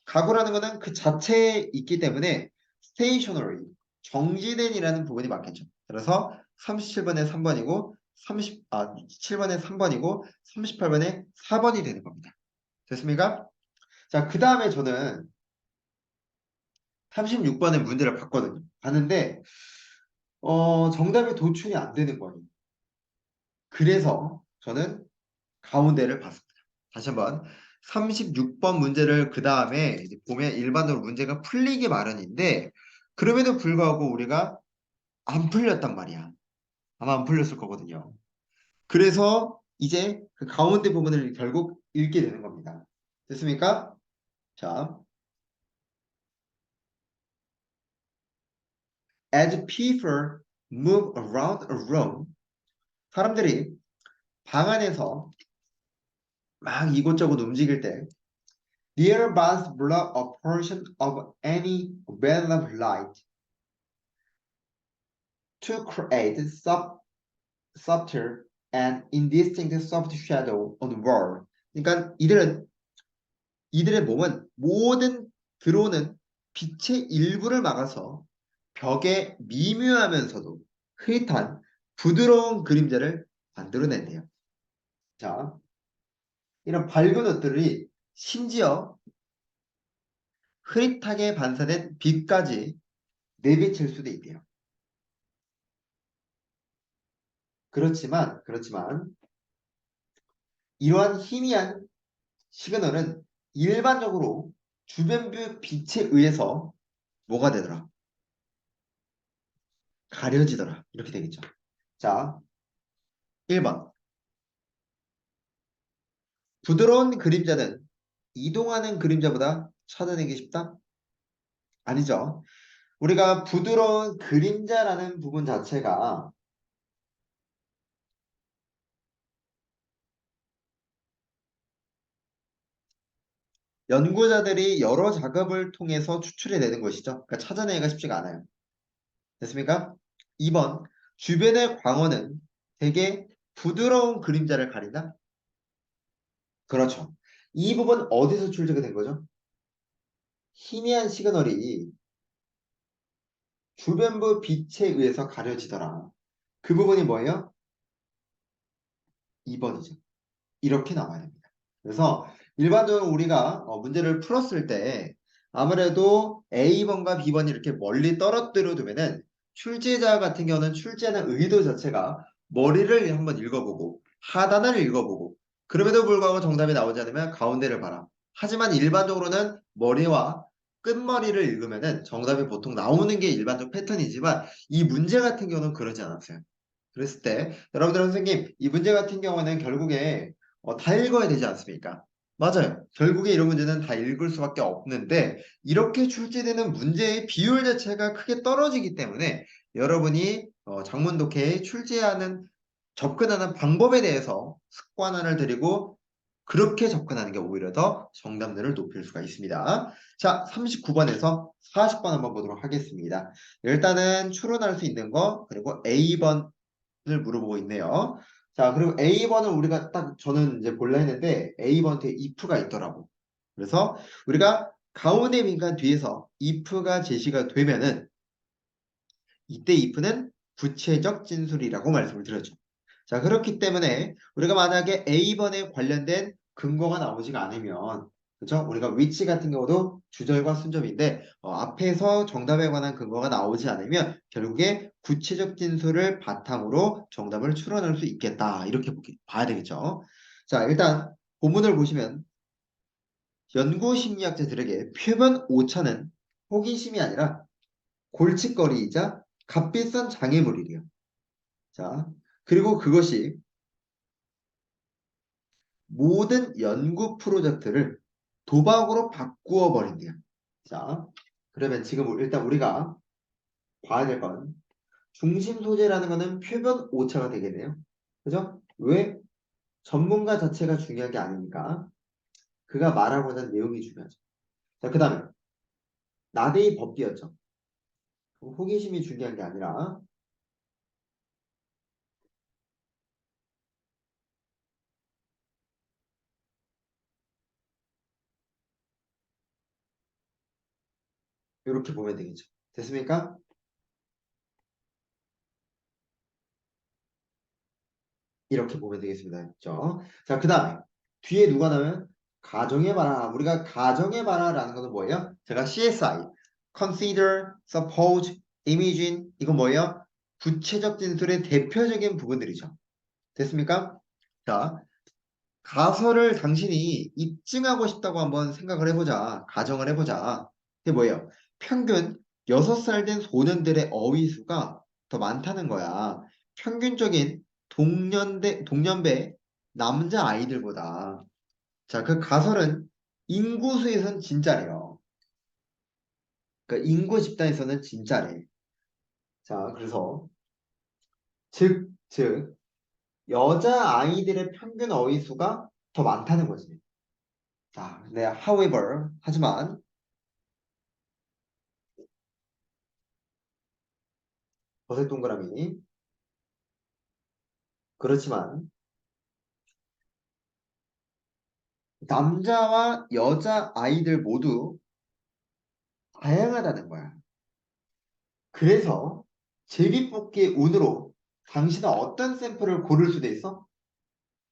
A: 가구라는 거는 그 자체에 있기 때문에 stationary 정지된이라는 부분이 맞겠죠. 그래서 37번에 3번이고 7번에 3번이고 38번에 4번이 되는 겁니다. 됐습니까? 자, 그 다음에 저는 36번의 문제를 봤거든요. 봤는데 정답이 도출이 안 되는 거예요. 그래서 저는 가운데를 봤습니다. 다시 한번 36번 문제를 그 다음에 보면 일반적으로 문제가 풀리기 마련인데 그럼에도 불구하고 우리가 안 풀렸단 말이야. 아마 안 풀렸을 거거든요. 그래서 이제 그 가운데 부분을 결국 읽게 되는 겁니다. 됐습니까? 자, as people move around a room, 사람들이 방 안에서 막 이곳저곳 움직일 때 near bus block a portion of any band of light to create subtle and indistinct soft shadow on the wall. 그러니까 이들의 몸은 모든 들어오는 빛의 일부를 막아서 벽에 미묘하면서도 흐릿한 부드러운 그림자를 만들어낸대요. 자, 이런 밝은 옷들이 심지어 흐릿하게 반사된 빛까지 내비칠 수도 있대요. 그렇지만 이러한 희미한 시그널은 일반적으로 주변부 빛에 의해서 뭐가 되더라? 가려지더라. 이렇게 되겠죠. 자, 1번. 부드러운 그림자는 이동하는 그림자보다 찾아내기 쉽다? 아니죠. 우리가 부드러운 그림자라는 부분 자체가 연구자들이 여러 작업을 통해서 추출해 내는 것이죠. 그러니까 찾아내기가 쉽지가 않아요. 됐습니까? 2번. 주변의 광원은 되게 부드러운 그림자를 가린다? 그렇죠. 이 부분 어디서 출제가 된 거죠? 희미한 시그널이 주변부 빛에 의해서 가려지더라. 그 부분이 뭐예요? 2번이죠. 이렇게 나와야 됩니다. 그래서 일반적으로 우리가 문제를 풀었을 때 아무래도 A번과 B번이 이렇게 멀리 떨어뜨려 두면은 출제자 같은 경우는 출제하는 의도 자체가 머리를 한번 읽어보고 하단을 읽어보고 그럼에도 불구하고 정답이 나오지 않으면 가운데를 봐라. 하지만 일반적으로는 머리와 끝머리를 읽으면은 정답이 보통 나오는 게 일반적 패턴이지만 이 문제 같은 경우는 그러지 않았어요. 그랬을 때 여러분들 선생님 이 문제 같은 경우는 결국에 다 읽어야 되지 않습니까? 맞아요. 결국에 이런 문제는 다 읽을 수밖에 없는데 이렇게 출제되는 문제의 비율 자체가 크게 떨어지기 때문에 여러분이 장문 독해에 출제하는 접근하는 방법에 대해서 습관화를 드리고 그렇게 접근하는 게 오히려 더 정답률을 높일 수가 있습니다. 자, 39번에서 40번 한번 보도록 하겠습니다. 일단은 추론할 수 있는 거 그리고 A번 을 물어보고 있네요. 자, 그리고 A번은 우리가 딱 저는 이제 볼라 했는데 A번 뒤에 if가 있더라고. 그래서 우리가 가운데 민간 뒤에서 if가 제시가 되면은 이때 if는 구체적 진술이라고 말씀을 드렸죠. 자, 그렇기 때문에 우리가 만약에 A번에 관련된 근거가 나오지가 않으면 그죠? 우리가 위치 같은 경우도 주절과 순접인데 앞에서 정답에 관한 근거가 나오지 않으면 결국에 구체적 진술을 바탕으로 정답을 추론할 수 있겠다. 이렇게 봐야 되겠죠. 자, 일단 본문을 보시면 연구심리학자들에게 표면 오차는 호기심이 아니라 골칫거리이자 값비싼 장애물이래요. 자, 그리고 그것이 모든 연구 프로젝트를 도박으로 바꾸어 버린대요. 자, 그러면 지금 일단 우리가 봐야 될 건 중심 소재라는 거는 표본 오차가 되겠네요. 그죠? 왜? 전문가 자체가 중요한 게 아니니까 그가 말하고 는 내용이 중요하죠. 자, 그 다음에 나데이 법비였죠. 호기심이 중요한 게 아니라 이렇게 보면 되겠죠. 됐습니까? 이렇게 보면 되겠습니다. 그죠? 자, 그 다음에 뒤에 누가 나오면 가정해봐라. 우리가 가정해봐라라는 것은 뭐예요? 제가 CSI, Consider, Suppose, Imagine 이건 뭐예요? 구체적 진술의 대표적인 부분들이죠. 됐습니까? 자, 가설을 당신이 입증하고 싶다고 한번 생각을 해보자. 가정을 해보자. 그게 뭐예요? 평균 6살 된 소년들의 어휘수가 더 많다는 거야. 평균적인 동년배 남자 아이들보다. 자, 그 가설은 인구수에선 진짜래요. 그러니까 인구 집단에서는 진짜래. 자, 그래서 즉 여자 아이들의 평균 어휘수가 더 많다는 거지. 자, 근데 however 하지만 버섯 동그라미 그렇지만 남자와 여자 아이들 모두 다양하다는 거야. 그래서 제비뽑기 운으로 당신은 어떤 샘플을 고를 수도 있어?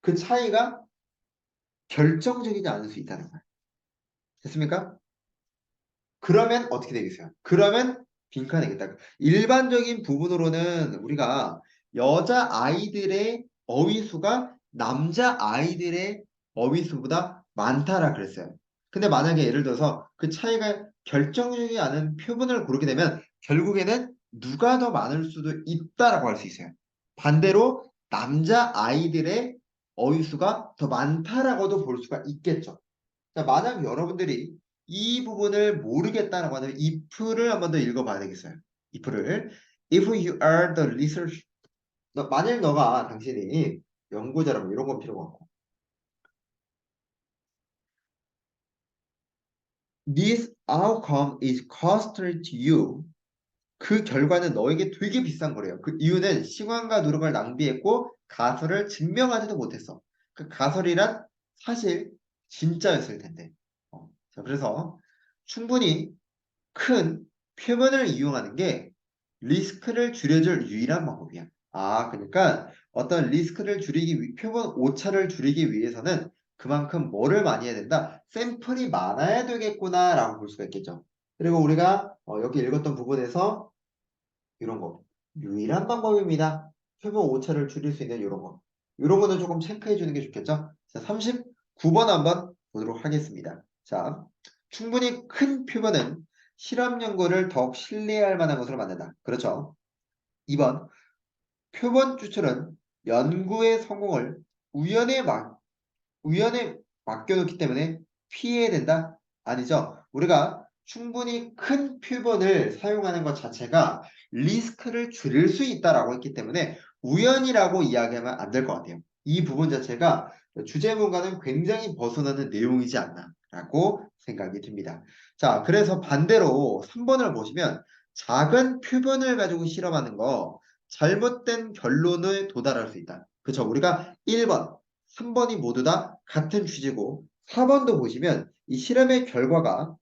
A: 그 차이가 결정적이지 않을 수 있다는 거야. 됐습니까? 그러면 어떻게 되겠어요? 그러면 빈칸이겠다. 일반적인 부분으로는 우리가 여자 아이들의 어휘수가 남자 아이들의 어휘수보다 많다라 그랬어요. 근데 만약에 예를 들어서 그 차이가 결정적이지 않은 표본을 고르게 되면 결국에는 누가 더 많을 수도 있다라고 할 수 있어요. 반대로 남자 아이들의 어휘수가 더 많다라고도 볼 수가 있겠죠. 자, 만약 여러분들이 이 부분을 모르겠다라고 하면 if를 한번 더 읽어봐야 되겠어요. if를 if you are the research 만약 너가 당신이 연구자라면 이런 건 필요가 없고 this outcome is costly to you 그 결과는 너에게 되게 비싼 거래요. 그 이유는 시간과 노력을 낭비했고 가설을 증명하지도 못했어. 그 가설이란 사실 진짜였을 텐데. 자, 그래서 충분히 큰 표현을 이용하는 게 리스크를 줄여줄 유일한 방법이야. 아, 그러니까 어떤 리스크를 줄이기 위, 표본 오차를 줄이기 위해서는 그만큼 뭐를 많이 해야 된다? 샘플이 많아야 되겠구나라고 볼 수가 있겠죠. 그리고 우리가 여기 읽었던 부분에서 이런 거 유일한 방법입니다. 표본 오차를 줄일 수 있는 이런 거. 이런 거는 조금 체크해 주는 게 좋겠죠. 자, 39번 한번 보도록 하겠습니다. 자, 충분히 큰 표본은 실험 연구를 더욱 신뢰할 만한 것으로 만든다. 그렇죠. 2번 표본 추출은 연구의 성공을 우연에 막 우연에 맡겨놓기 때문에 피해야 된다? 아니죠. 우리가 충분히 큰 표본을 사용하는 것 자체가 리스크를 줄일 수 있다라고 했기 때문에 우연이라고 이야기하면 안 될 것 같아요. 이 부분 자체가 주제문과는 굉장히 벗어나는 내용이지 않나라고 생각이 듭니다. 자, 그래서 반대로 3번을 보시면 작은 표본을 가지고 실험하는 거 잘못된 결론을 도달할 수 있다. 그렇죠. 우리가 1번 3번이 모두 다 같은 취지고 4번도 보시면 이 실험의 결과가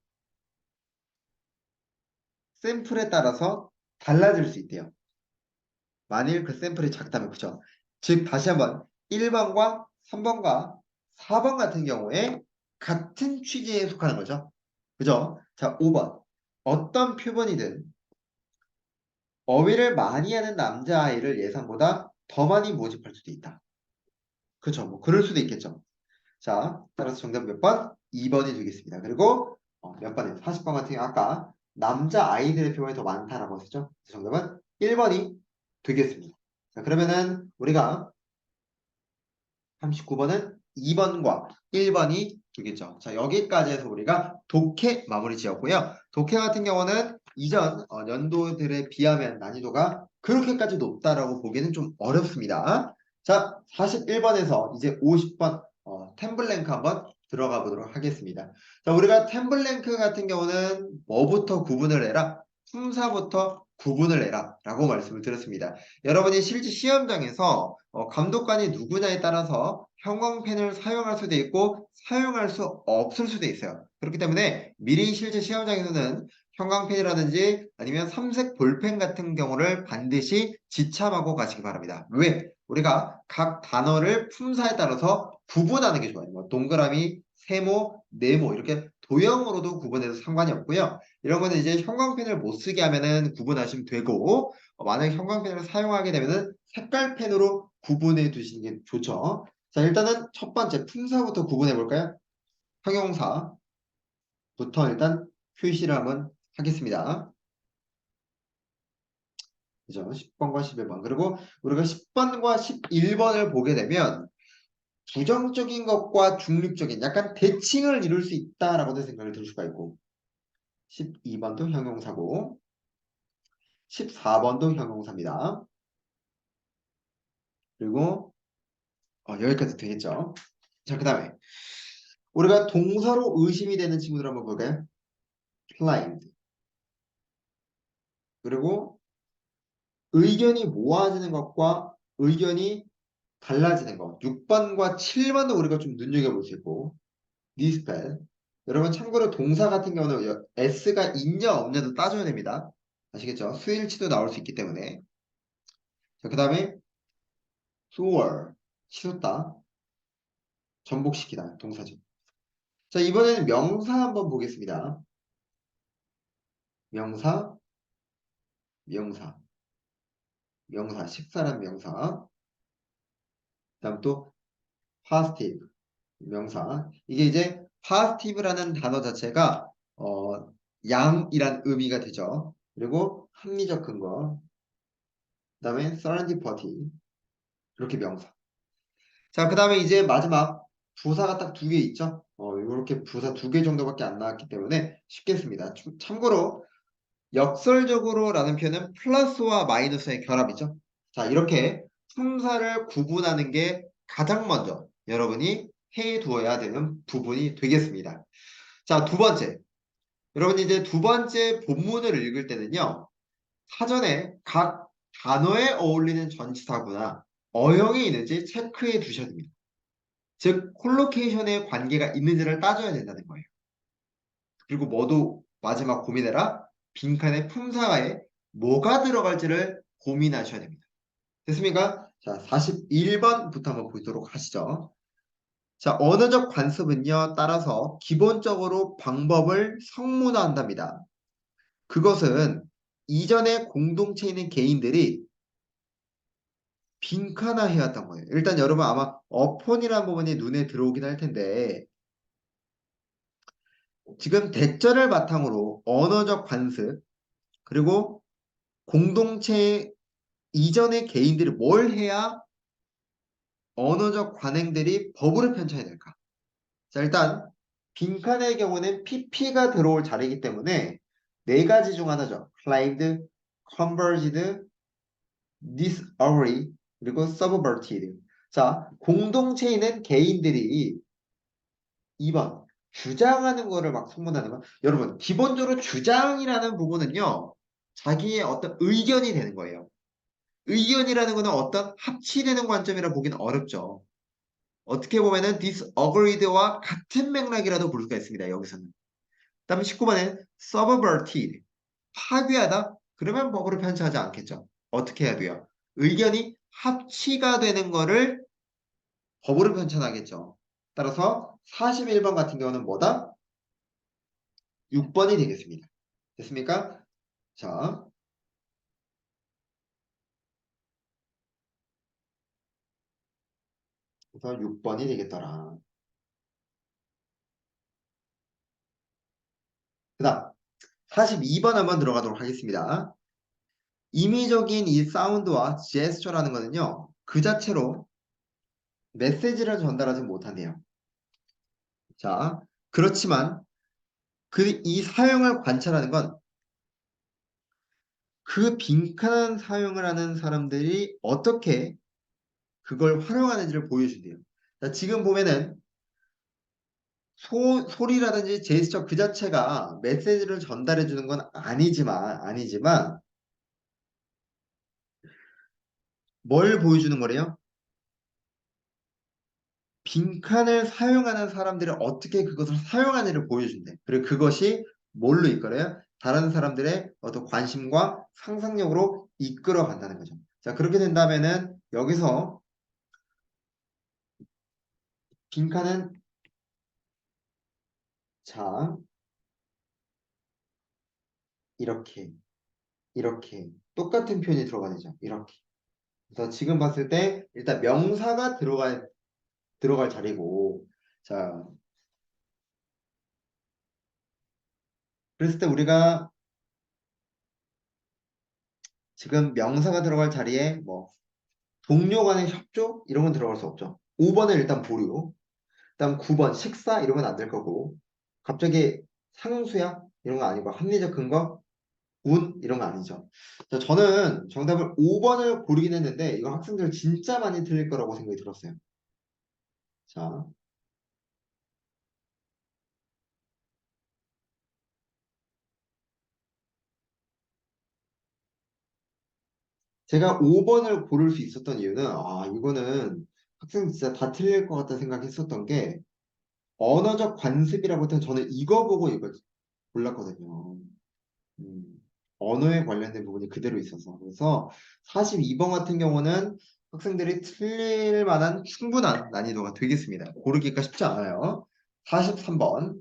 A: 샘플에 따라서 달라질 수 있대요. 만일 그 샘플이 작다면 그죠? 즉 다시 한번 1번과 3번과 4번 같은 경우에 같은 취지에 속하는 거죠. 그죠? 자, 5번. 어떤 표본이든 어휘를 많이 하는 남자아이를 예상보다 더 많이 모집할 수도 있다. 그죠? 뭐 그럴 수도 있겠죠. 자, 따라서 정답 몇 번? 2번이 되겠습니다. 그리고 몇 번이요? 40번 같은 경우 아까 남자 아이들의 표현이 더 많다라고 했었죠. 정답은 1번이 되겠습니다. 자, 그러면은 우리가 39번은 2번과 1번이 되겠죠. 자, 여기까지 해서 우리가 독해 마무리 지었고요. 독해 같은 경우는 이전 연도들에 비하면 난이도가 그렇게까지 높다라고 보기는 좀 어렵습니다. 자, 41번에서 이제 50번 템블랭크 한번 들어가 보도록 하겠습니다. 자, 우리가 템블랭크 같은 경우는 뭐부터 구분을 해라? 품사부터 구분을 해라 라고 말씀을 드렸습니다. 여러분이 실제 시험장에서 감독관이 누구냐에 따라서 형광펜을 사용할 수도 있고 사용할 수 없을 수도 있어요. 그렇기 때문에 미리 실제 시험장에서는 형광펜이라든지 아니면 삼색 볼펜 같은 경우를 반드시 지참하고 가시기 바랍니다. 왜? 우리가 각 단어를 품사에 따라서 구분하는 게 좋아요. 뭐 동그라미, 세모, 네모 이렇게 도형으로도 구분해도 상관이 없고요. 이런 거는 이제 형광펜을 못 쓰게 하면은 구분하시면 되고 만약에 형광펜을 사용하게 되면은 색깔펜으로 구분해 두시는 게 좋죠. 자, 일단은 첫 번째 품사부터 구분해 볼까요? 형용사부터 일단 표시를 한번 하겠습니다. 그죠? 10번과 11번. 그리고 우리가 10번과 11번을 보게 되면 부정적인 것과 중립적인 약간 대칭을 이룰 수 있다라고도 생각을 들 수가 있고 12번도 형용사고 14번도 형용사입니다. 그리고 여기까지 되겠죠. 자, 그 다음에 우리가 동사로 의심이 되는 친구들 한번 볼까요? blind. 그리고 의견이 모아지는 것과 의견이 달라지는 것. 6번과 7번도 우리가 좀 눈여겨볼 수 있고 디스펠. 여러분 참고로 동사 같은 경우는 S가 있냐 없냐도 따져야 됩니다. 아시겠죠? 수일치도 나올 수 있기 때문에. 자, 그 다음에 soar. 치솟다. 전복시키다. 동사죠. 자, 이번에는 명사 한번 보겠습니다. 명사, 명사, 명사, 식사란 명사. 그다음 또 파스티브, 명사. 이게 이제 파스티브라는 단어 자체가 양이란 의미가 되죠. 그리고 합리적 근거, 그다음에 serendipity, 이렇게 명사. 자, 그다음에 이제 마지막 부사가 딱 두 개 있죠. 이렇게 부사 두 개 정도밖에 안 나왔기 때문에 쉽겠습니다. 참고로 역설적으로라는 표현은 플러스와 마이너스의 결합이죠. 자, 이렇게 품사를 구분하는 게 가장 먼저 여러분이 해 두어야 되는 부분이 되겠습니다. 자, 두 번째. 여러분이 이제 두 번째 본문을 읽을 때는요. 사전에 각 단어에 어울리는 전치사구나 어형이 있는지 체크해 두셔야 됩니다. 즉, 콜로케이션의 관계가 있는지를 따져야 된다는 거예요. 그리고 모두 마지막 고민해라. 빈칸에 품사에 뭐가 들어갈지를 고민하셔야 됩니다. 됐습니까? 자, 41번부터 한번 보도록 하시죠. 자, 언어적 관습은요, 따라서 기본적으로 방법을 성문화한답니다. 그것은 이전에 공동체에 있는 개인들이 빈칸화해왔던 거예요. 일단 여러분 아마 어폰이라는 부분이 눈에 들어오긴 할 텐데, 지금 대절을 바탕으로 언어적 관습, 그리고 공동체 이전의 개인들이 뭘 해야 언어적 관행들이 법으로 편찬이 될까? 자, 일단 빈칸의 경우는 PP가 들어올 자리이기 때문에 네 가지 중 하나죠. claimed, converged, disagree, 그리고 subverted. 자, 공동체에 있는 개인들이 2번 주장하는 거를 막 소문하는 거. 여러분, 기본적으로 주장이라는 부분은요. 자기의 어떤 의견이 되는 거예요. 의견이라는 거는 어떤 합치되는 관점이라 보기는 어렵죠. 어떻게 보면은 disagreed와 같은 맥락이라도 볼 수가 있습니다. 여기서는. 그다음에 19번에는 subverted, 파괴하다? 그러면 법으로 편찬하지 않겠죠. 어떻게 해야 돼요? 의견이 합치가 되는 거를 법으로 편찬하겠죠. 따라서 41번 같은 경우는 뭐다? 6번이 되겠습니다. 됐습니까? 자, 그래서 6번이 되겠더라. 그 다음 42번 한번 들어가도록 하겠습니다. 임의적인 이 사운드와 제스처라는 거는요. 그 자체로 메시지를 전달하지 못한대요. 자, 그렇지만 이 사용을 관찰하는 건 그 빈칸한 사용을 하는 사람들이 어떻게 그걸 활용하는지를 보여준대요. 자, 지금 보면은 소리라든지 제스처 그 자체가 메시지를 전달해 주는 건 아니지만 뭘 보여주는 거래요? 빈칸을 사용하는 사람들이 어떻게 그것을 사용하는지를 보여준대. 그리고 그것이 뭘로 이끌어요? 다른 사람들의 어떤 관심과 상상력으로 이끌어 간다는 거죠. 자, 그렇게 된다면은 여기서 빈칸은 자, 이렇게, 이렇게 똑같은 표현이 들어가야죠. 이렇게. 그래서 지금 봤을 때 일단 명사가 들어갈 자리고, 자, 그랬을 때 우리가 지금 명사가 들어갈 자리에 뭐 동료 간의 협조 이런 건 들어갈 수 없죠. 5번은 일단 보류, 그다음 9번 식사 이런 건 안 될 거고, 갑자기 상수야 이런 거 아니고 합리적 근거, 운 이런 거 아니죠. 자, 저는 정답을 5번을 고르긴 했는데 이거 학생들 진짜 많이 틀릴 거라고 생각이 들었어요. 자, 제가 5번을 고를 수 있었던 이유는 이거는 학생 진짜 다 틀릴 것 같다 생각했었던 게 언어적 관습이라고 했던 저는 이거 보고 이거 골랐거든요. 음, 언어에 관련된 부분이 그대로 있어서. 그래서 42번 같은 경우는 학생들이 틀릴 만한 충분한 난이도가 되겠습니다. 고르기가 쉽지 않아요. 43번.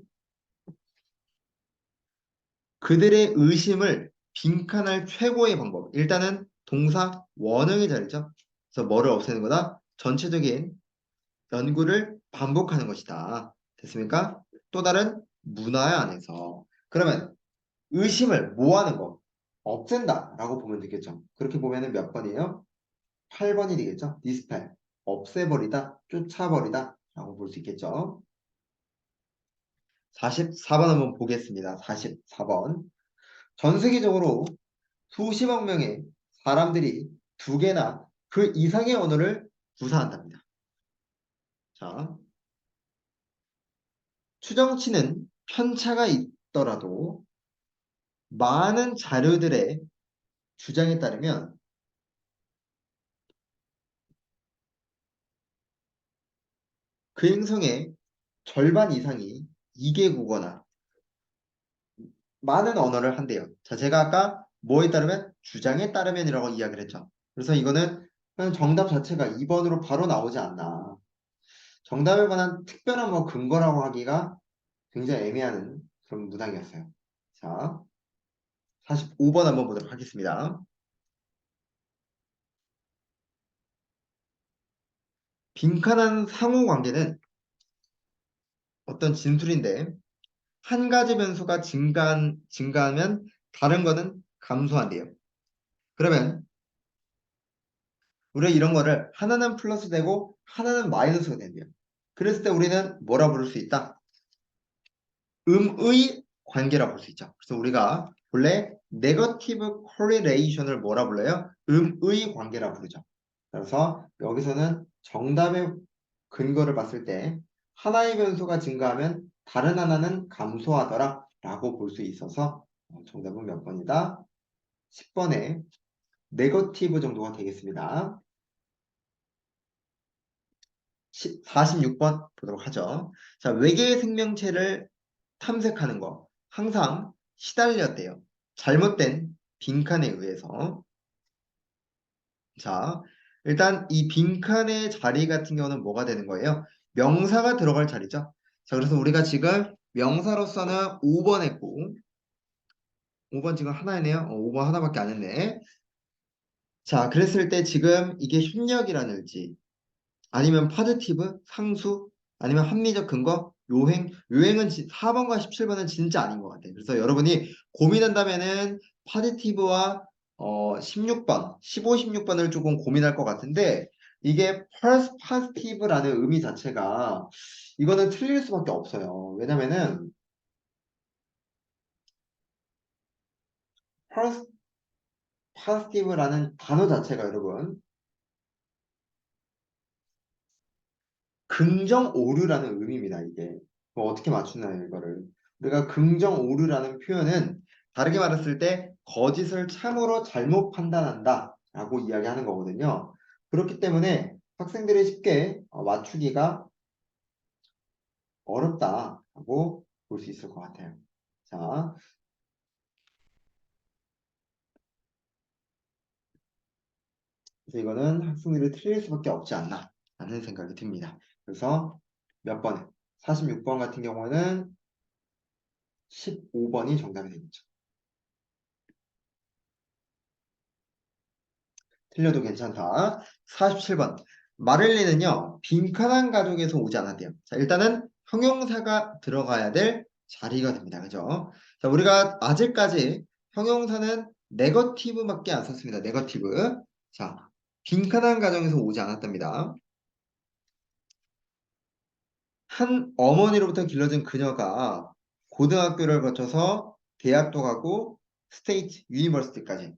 A: 그들의 의심을 빈칸할 최고의 방법. 일단은 동사 원형의 자리죠. 그래서 뭐를 없애는 거다? 전체적인 연구를 반복하는 것이다. 됐습니까? 또 다른 문화 안에서. 그러면 의심을 뭐 하는 거? 없앤다 라고 보면 되겠죠. 그렇게 보면은 몇 번이에요? 8번이 되겠죠. 디스펠. 없애버리다, 쫓아버리다 라고 볼 수 있겠죠. 44번 한번 보겠습니다. 44번. 전 세계적으로 수십억 명의 사람들이 두 개나 그 이상의 언어를 구사한답니다. 자, 추정치는 편차가 있더라도 많은 자료들의 주장에 따르면 그 행성의 절반 이상이 2개국어나 많은 언어를 한대요. 자, 제가 아까 뭐에 따르면 주장에 따르면이라고 이야기를 했죠. 그래서 이거는 그냥 정답 자체가 2번으로 바로 나오지 않나. 정답에 관한 특별한 뭐 근거라고 하기가 굉장히 애매한 그런 문항이었어요. 자, 45번 한번 보도록 하겠습니다. 빈칸한 상호 관계는 어떤 진술인데 한 가지 변수가 증가하면 다른 거는 감소한대요. 그러면 우리가 이런 거를 하나는 플러스 되고 하나는 마이너스가 된대요. 그랬을 때 우리는 뭐라 부를 수 있다? 음의 관계라 볼 수 있죠. 그래서 우리가 본래 네거티브 코리레이션을 뭐라 불러요? 음의 관계라 부르죠. 그래서 여기서는 정답의 근거를 봤을 때 하나의 변수가 증가하면 다른 하나는 감소하더라 라고 볼 수 있어서 정답은 몇 번이다? 10번에 네거티브 정도가 되겠습니다. 46번 보도록 하죠. 자, 외계의 생명체를 탐색하는 거 항상 시달렸대요. 잘못된 빈칸에 의해서. 자, 일단 이 빈칸의 자리 같은 경우는 뭐가 되는 거예요? 명사가 들어갈 자리죠. 자, 그래서 우리가 지금 명사로서는 5번 했고 5번 지금 하나이네요. 5번 하나밖에 안 했네. 자, 그랬을 때 지금 이게 협력이라는 의지 아니면 파지티브, 상수, 아니면 합리적 근거, 요행은 4번과 17번은 진짜 아닌 것 같아요. 그래서 여러분이 고민한다면은 파지티브와 16번, 15, 16번을 조금 고민할 것 같은데 이게 퍼스파스티브라는 의미 자체가 이거는 틀릴 수밖에 없어요. 왜냐면은 퍼스파스티브라는 단어 자체가 여러분 긍정 오류라는 의미입니다, 이게. 뭐 어떻게 맞추나요, 이거를. 우리가 긍정 오류라는 표현은 다르게 말했을 때 거짓을 참으로 잘못 판단한다 라고 이야기하는 거거든요. 그렇기 때문에 학생들이 쉽게 맞추기가 어렵다라고 볼 수 있을 것 같아요. 자, 그래서 이거는 학생들이 틀릴 수밖에 없지 않나 라는 생각이 듭니다. 그래서 몇 번? 46번 같은 경우는 15번이 정답이 되겠죠. 틀려도 괜찮다. 47번. 마를린은요, 빈칸한 가족에서 오지 않았대요. 자, 일단은 형용사가 들어가야 될 자리가 됩니다. 그죠? 자, 우리가 아직까지 형용사는 네거티브밖에 안 썼습니다. 네거티브. 자, 빈칸한 가정에서 오지 않았답니다. 한 어머니로부터 길러진 그녀가 고등학교를 거쳐서 대학도 가고 스테이트 유니버시티까지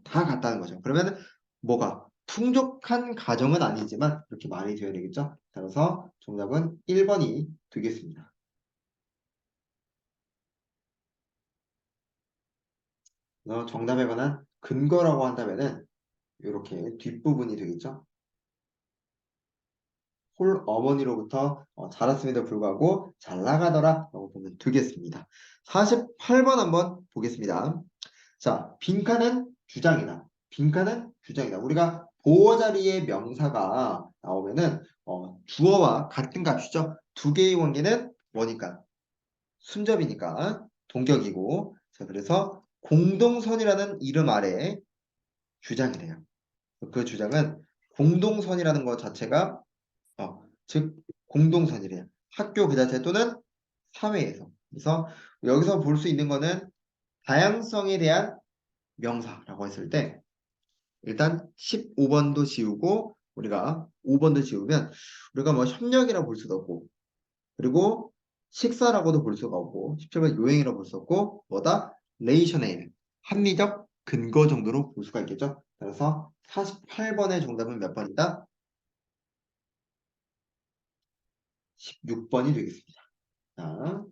A: 다 갔다는 거죠. 그러면 뭐가 풍족한 가정은 아니지만 이렇게 말이 되어야 되겠죠. 따라서 정답은 1번이 되겠습니다. 그래서 정답에 관한 근거라고 한다면은 이렇게 뒷부분이 되겠죠. 홀 어머니로부터 자랐음에도 불구하고 잘 나가더라 라고 보면 되겠습니다. 48번 한번 보겠습니다. 자, 빈칸은 주장이다. 빈칸은 주장이다. 우리가 보어 자리에 명사가 나오면은 주어와 같은 값이죠. 두 개의 관계는 뭐니까? 순접이니까 동격이고. 자, 그래서 공동선이라는 이름 아래 주장이래요. 그 주장은 공동선이라는 것 자체가 즉 공동선이래요. 학교 그 자체 또는 사회에서. 그래서 여기서 볼 수 있는 거는 다양성에 대한 명사라고 했을 때 일단 15번도 지우고 우리가 5번도 지우면 우리가 뭐 협력이라고 볼 수도 없고 그리고 식사라고도 볼 수가 없고 17번 요행이라고 볼 수 없고 뭐다? 레이셔네일 합리적 근거 정도로 볼 수가 있겠죠. 그래서 48번의 정답은 몇 번이다? 16번이 되겠습니다. 자,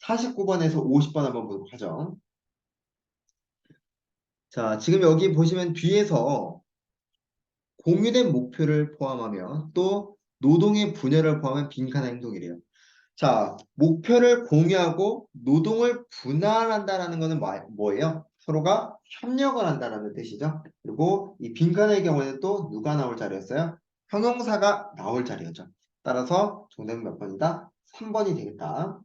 A: 49번에서 50번 한번 보도록 하죠. 자, 지금 여기 보시면 뒤에서 공유된 목표를 포함하며 또 노동의 분열을 포함한 빈칸 행동이래요. 자, 목표를 공유하고 노동을 분할한다라는 것은 뭐예요? 서로가 협력을 한다라는 뜻이죠. 그리고 이 빈칸의 경우에는 또 누가 나올 자리였어요? 형용사가 나올 자리였죠. 따라서 정답은 몇 번이다? 3번이 되겠다.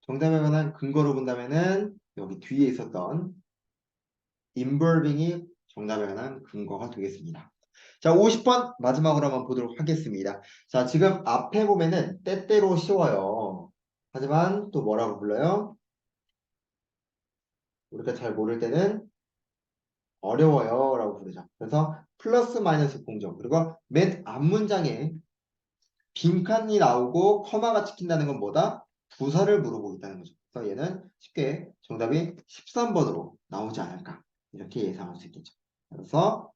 A: 정답에 관한 근거로 본다면은 여기 뒤에 있었던 involving이 정답에 관한 근거가 되겠습니다. 자, 50번 마지막으로 한번 보도록 하겠습니다. 자, 지금 앞에 보면은 때때로 쉬워요. 하지만 또 뭐라고 불러요? 우리가 잘 모를 때는 어려워요 라고 부르죠. 그래서 플러스 마이너스 공정 그리고 맨 앞문장에 빈칸이 나오고 커마가 찍힌다는 건 뭐다? 부사를 물어보고 있다는 거죠. 그래서 얘는 쉽게 정답이 13번으로 나오지 않을까 이렇게 예상할 수 있겠죠. 그래서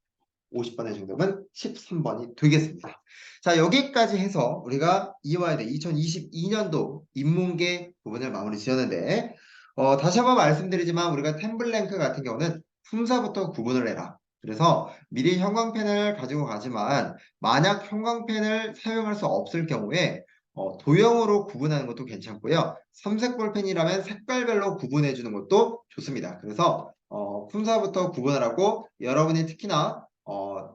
A: 50번의 정답은 13번이 되겠습니다. 자, 여기까지 해서 우리가 이화여대 2022년도 인문계 부분을 마무리 지었는데 다시 한번 말씀드리지만 우리가 템블랭크 같은 경우는 품사부터 구분을 해라. 그래서 미리 형광펜을 가지고 가지만 만약 형광펜을 사용할 수 없을 경우에 도형으로 구분하는 것도 괜찮고요. 삼색 볼펜이라면 색깔별로 구분해 주는 것도 좋습니다. 그래서 품사부터 구분을 하고 여러분이 특히나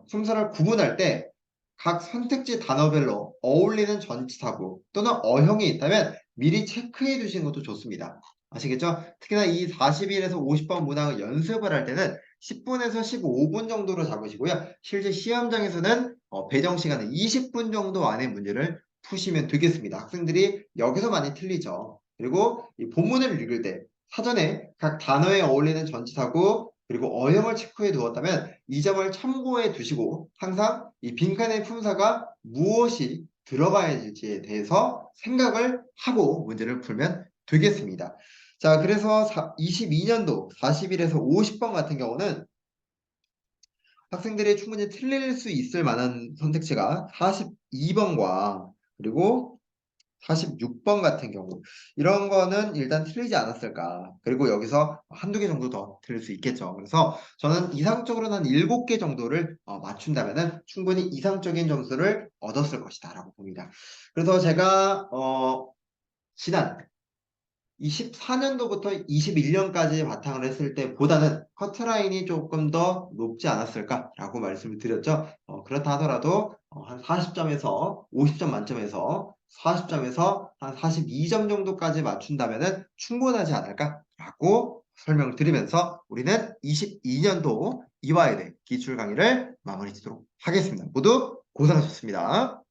A: 품사를 구분할 때 각 선택지 단어별로 어울리는 전치사구 또는 어형이 있다면 미리 체크해 두시는 것도 좋습니다. 아시겠죠? 특히나 이 41에서 50번 문항을 연습을 할 때는 10분에서 15분 정도로 잡으시고요. 실제 시험장에서는 배정 시간은 20분 정도 안에 문제를 푸시면 되겠습니다. 학생들이 여기서 많이 틀리죠. 그리고 이 본문을 읽을 때 사전에 각 단어에 어울리는 전치사구 그리고 어형을 체크해 두었다면 이 점을 참고해 두시고 항상 이 빈칸의 품사가 무엇이 들어가야 될지에 대해서 생각을 하고 문제를 풀면 되겠습니다. 자, 그래서 22년도 41에서 50번 같은 경우는 학생들이 충분히 틀릴 수 있을 만한 선택지가 42번과 그리고 46번 같은 경우 이런 거는 일단 틀리지 않았을까. 그리고 여기서 한두 개 정도 더 틀릴 수 있겠죠. 그래서 저는 이상적으로는 한 7개 정도를 맞춘다면 충분히 이상적인 점수를 얻었을 것이다 라고 봅니다. 그래서 제가 지난 24년도부터 21년까지 바탕을 했을 때보다는 커트라인이 조금 더 높지 않았을까라고 말씀을 드렸죠. 그렇다 하더라도 한 40점에서 50점 만점에서 40점에서 한 42점 정도까지 맞춘다면 충분하지 않을까라고 설명드리면서 우리는 22년도 이화여대 기출 강의를 마무리 짓도록 하겠습니다. 모두 고생하셨습니다.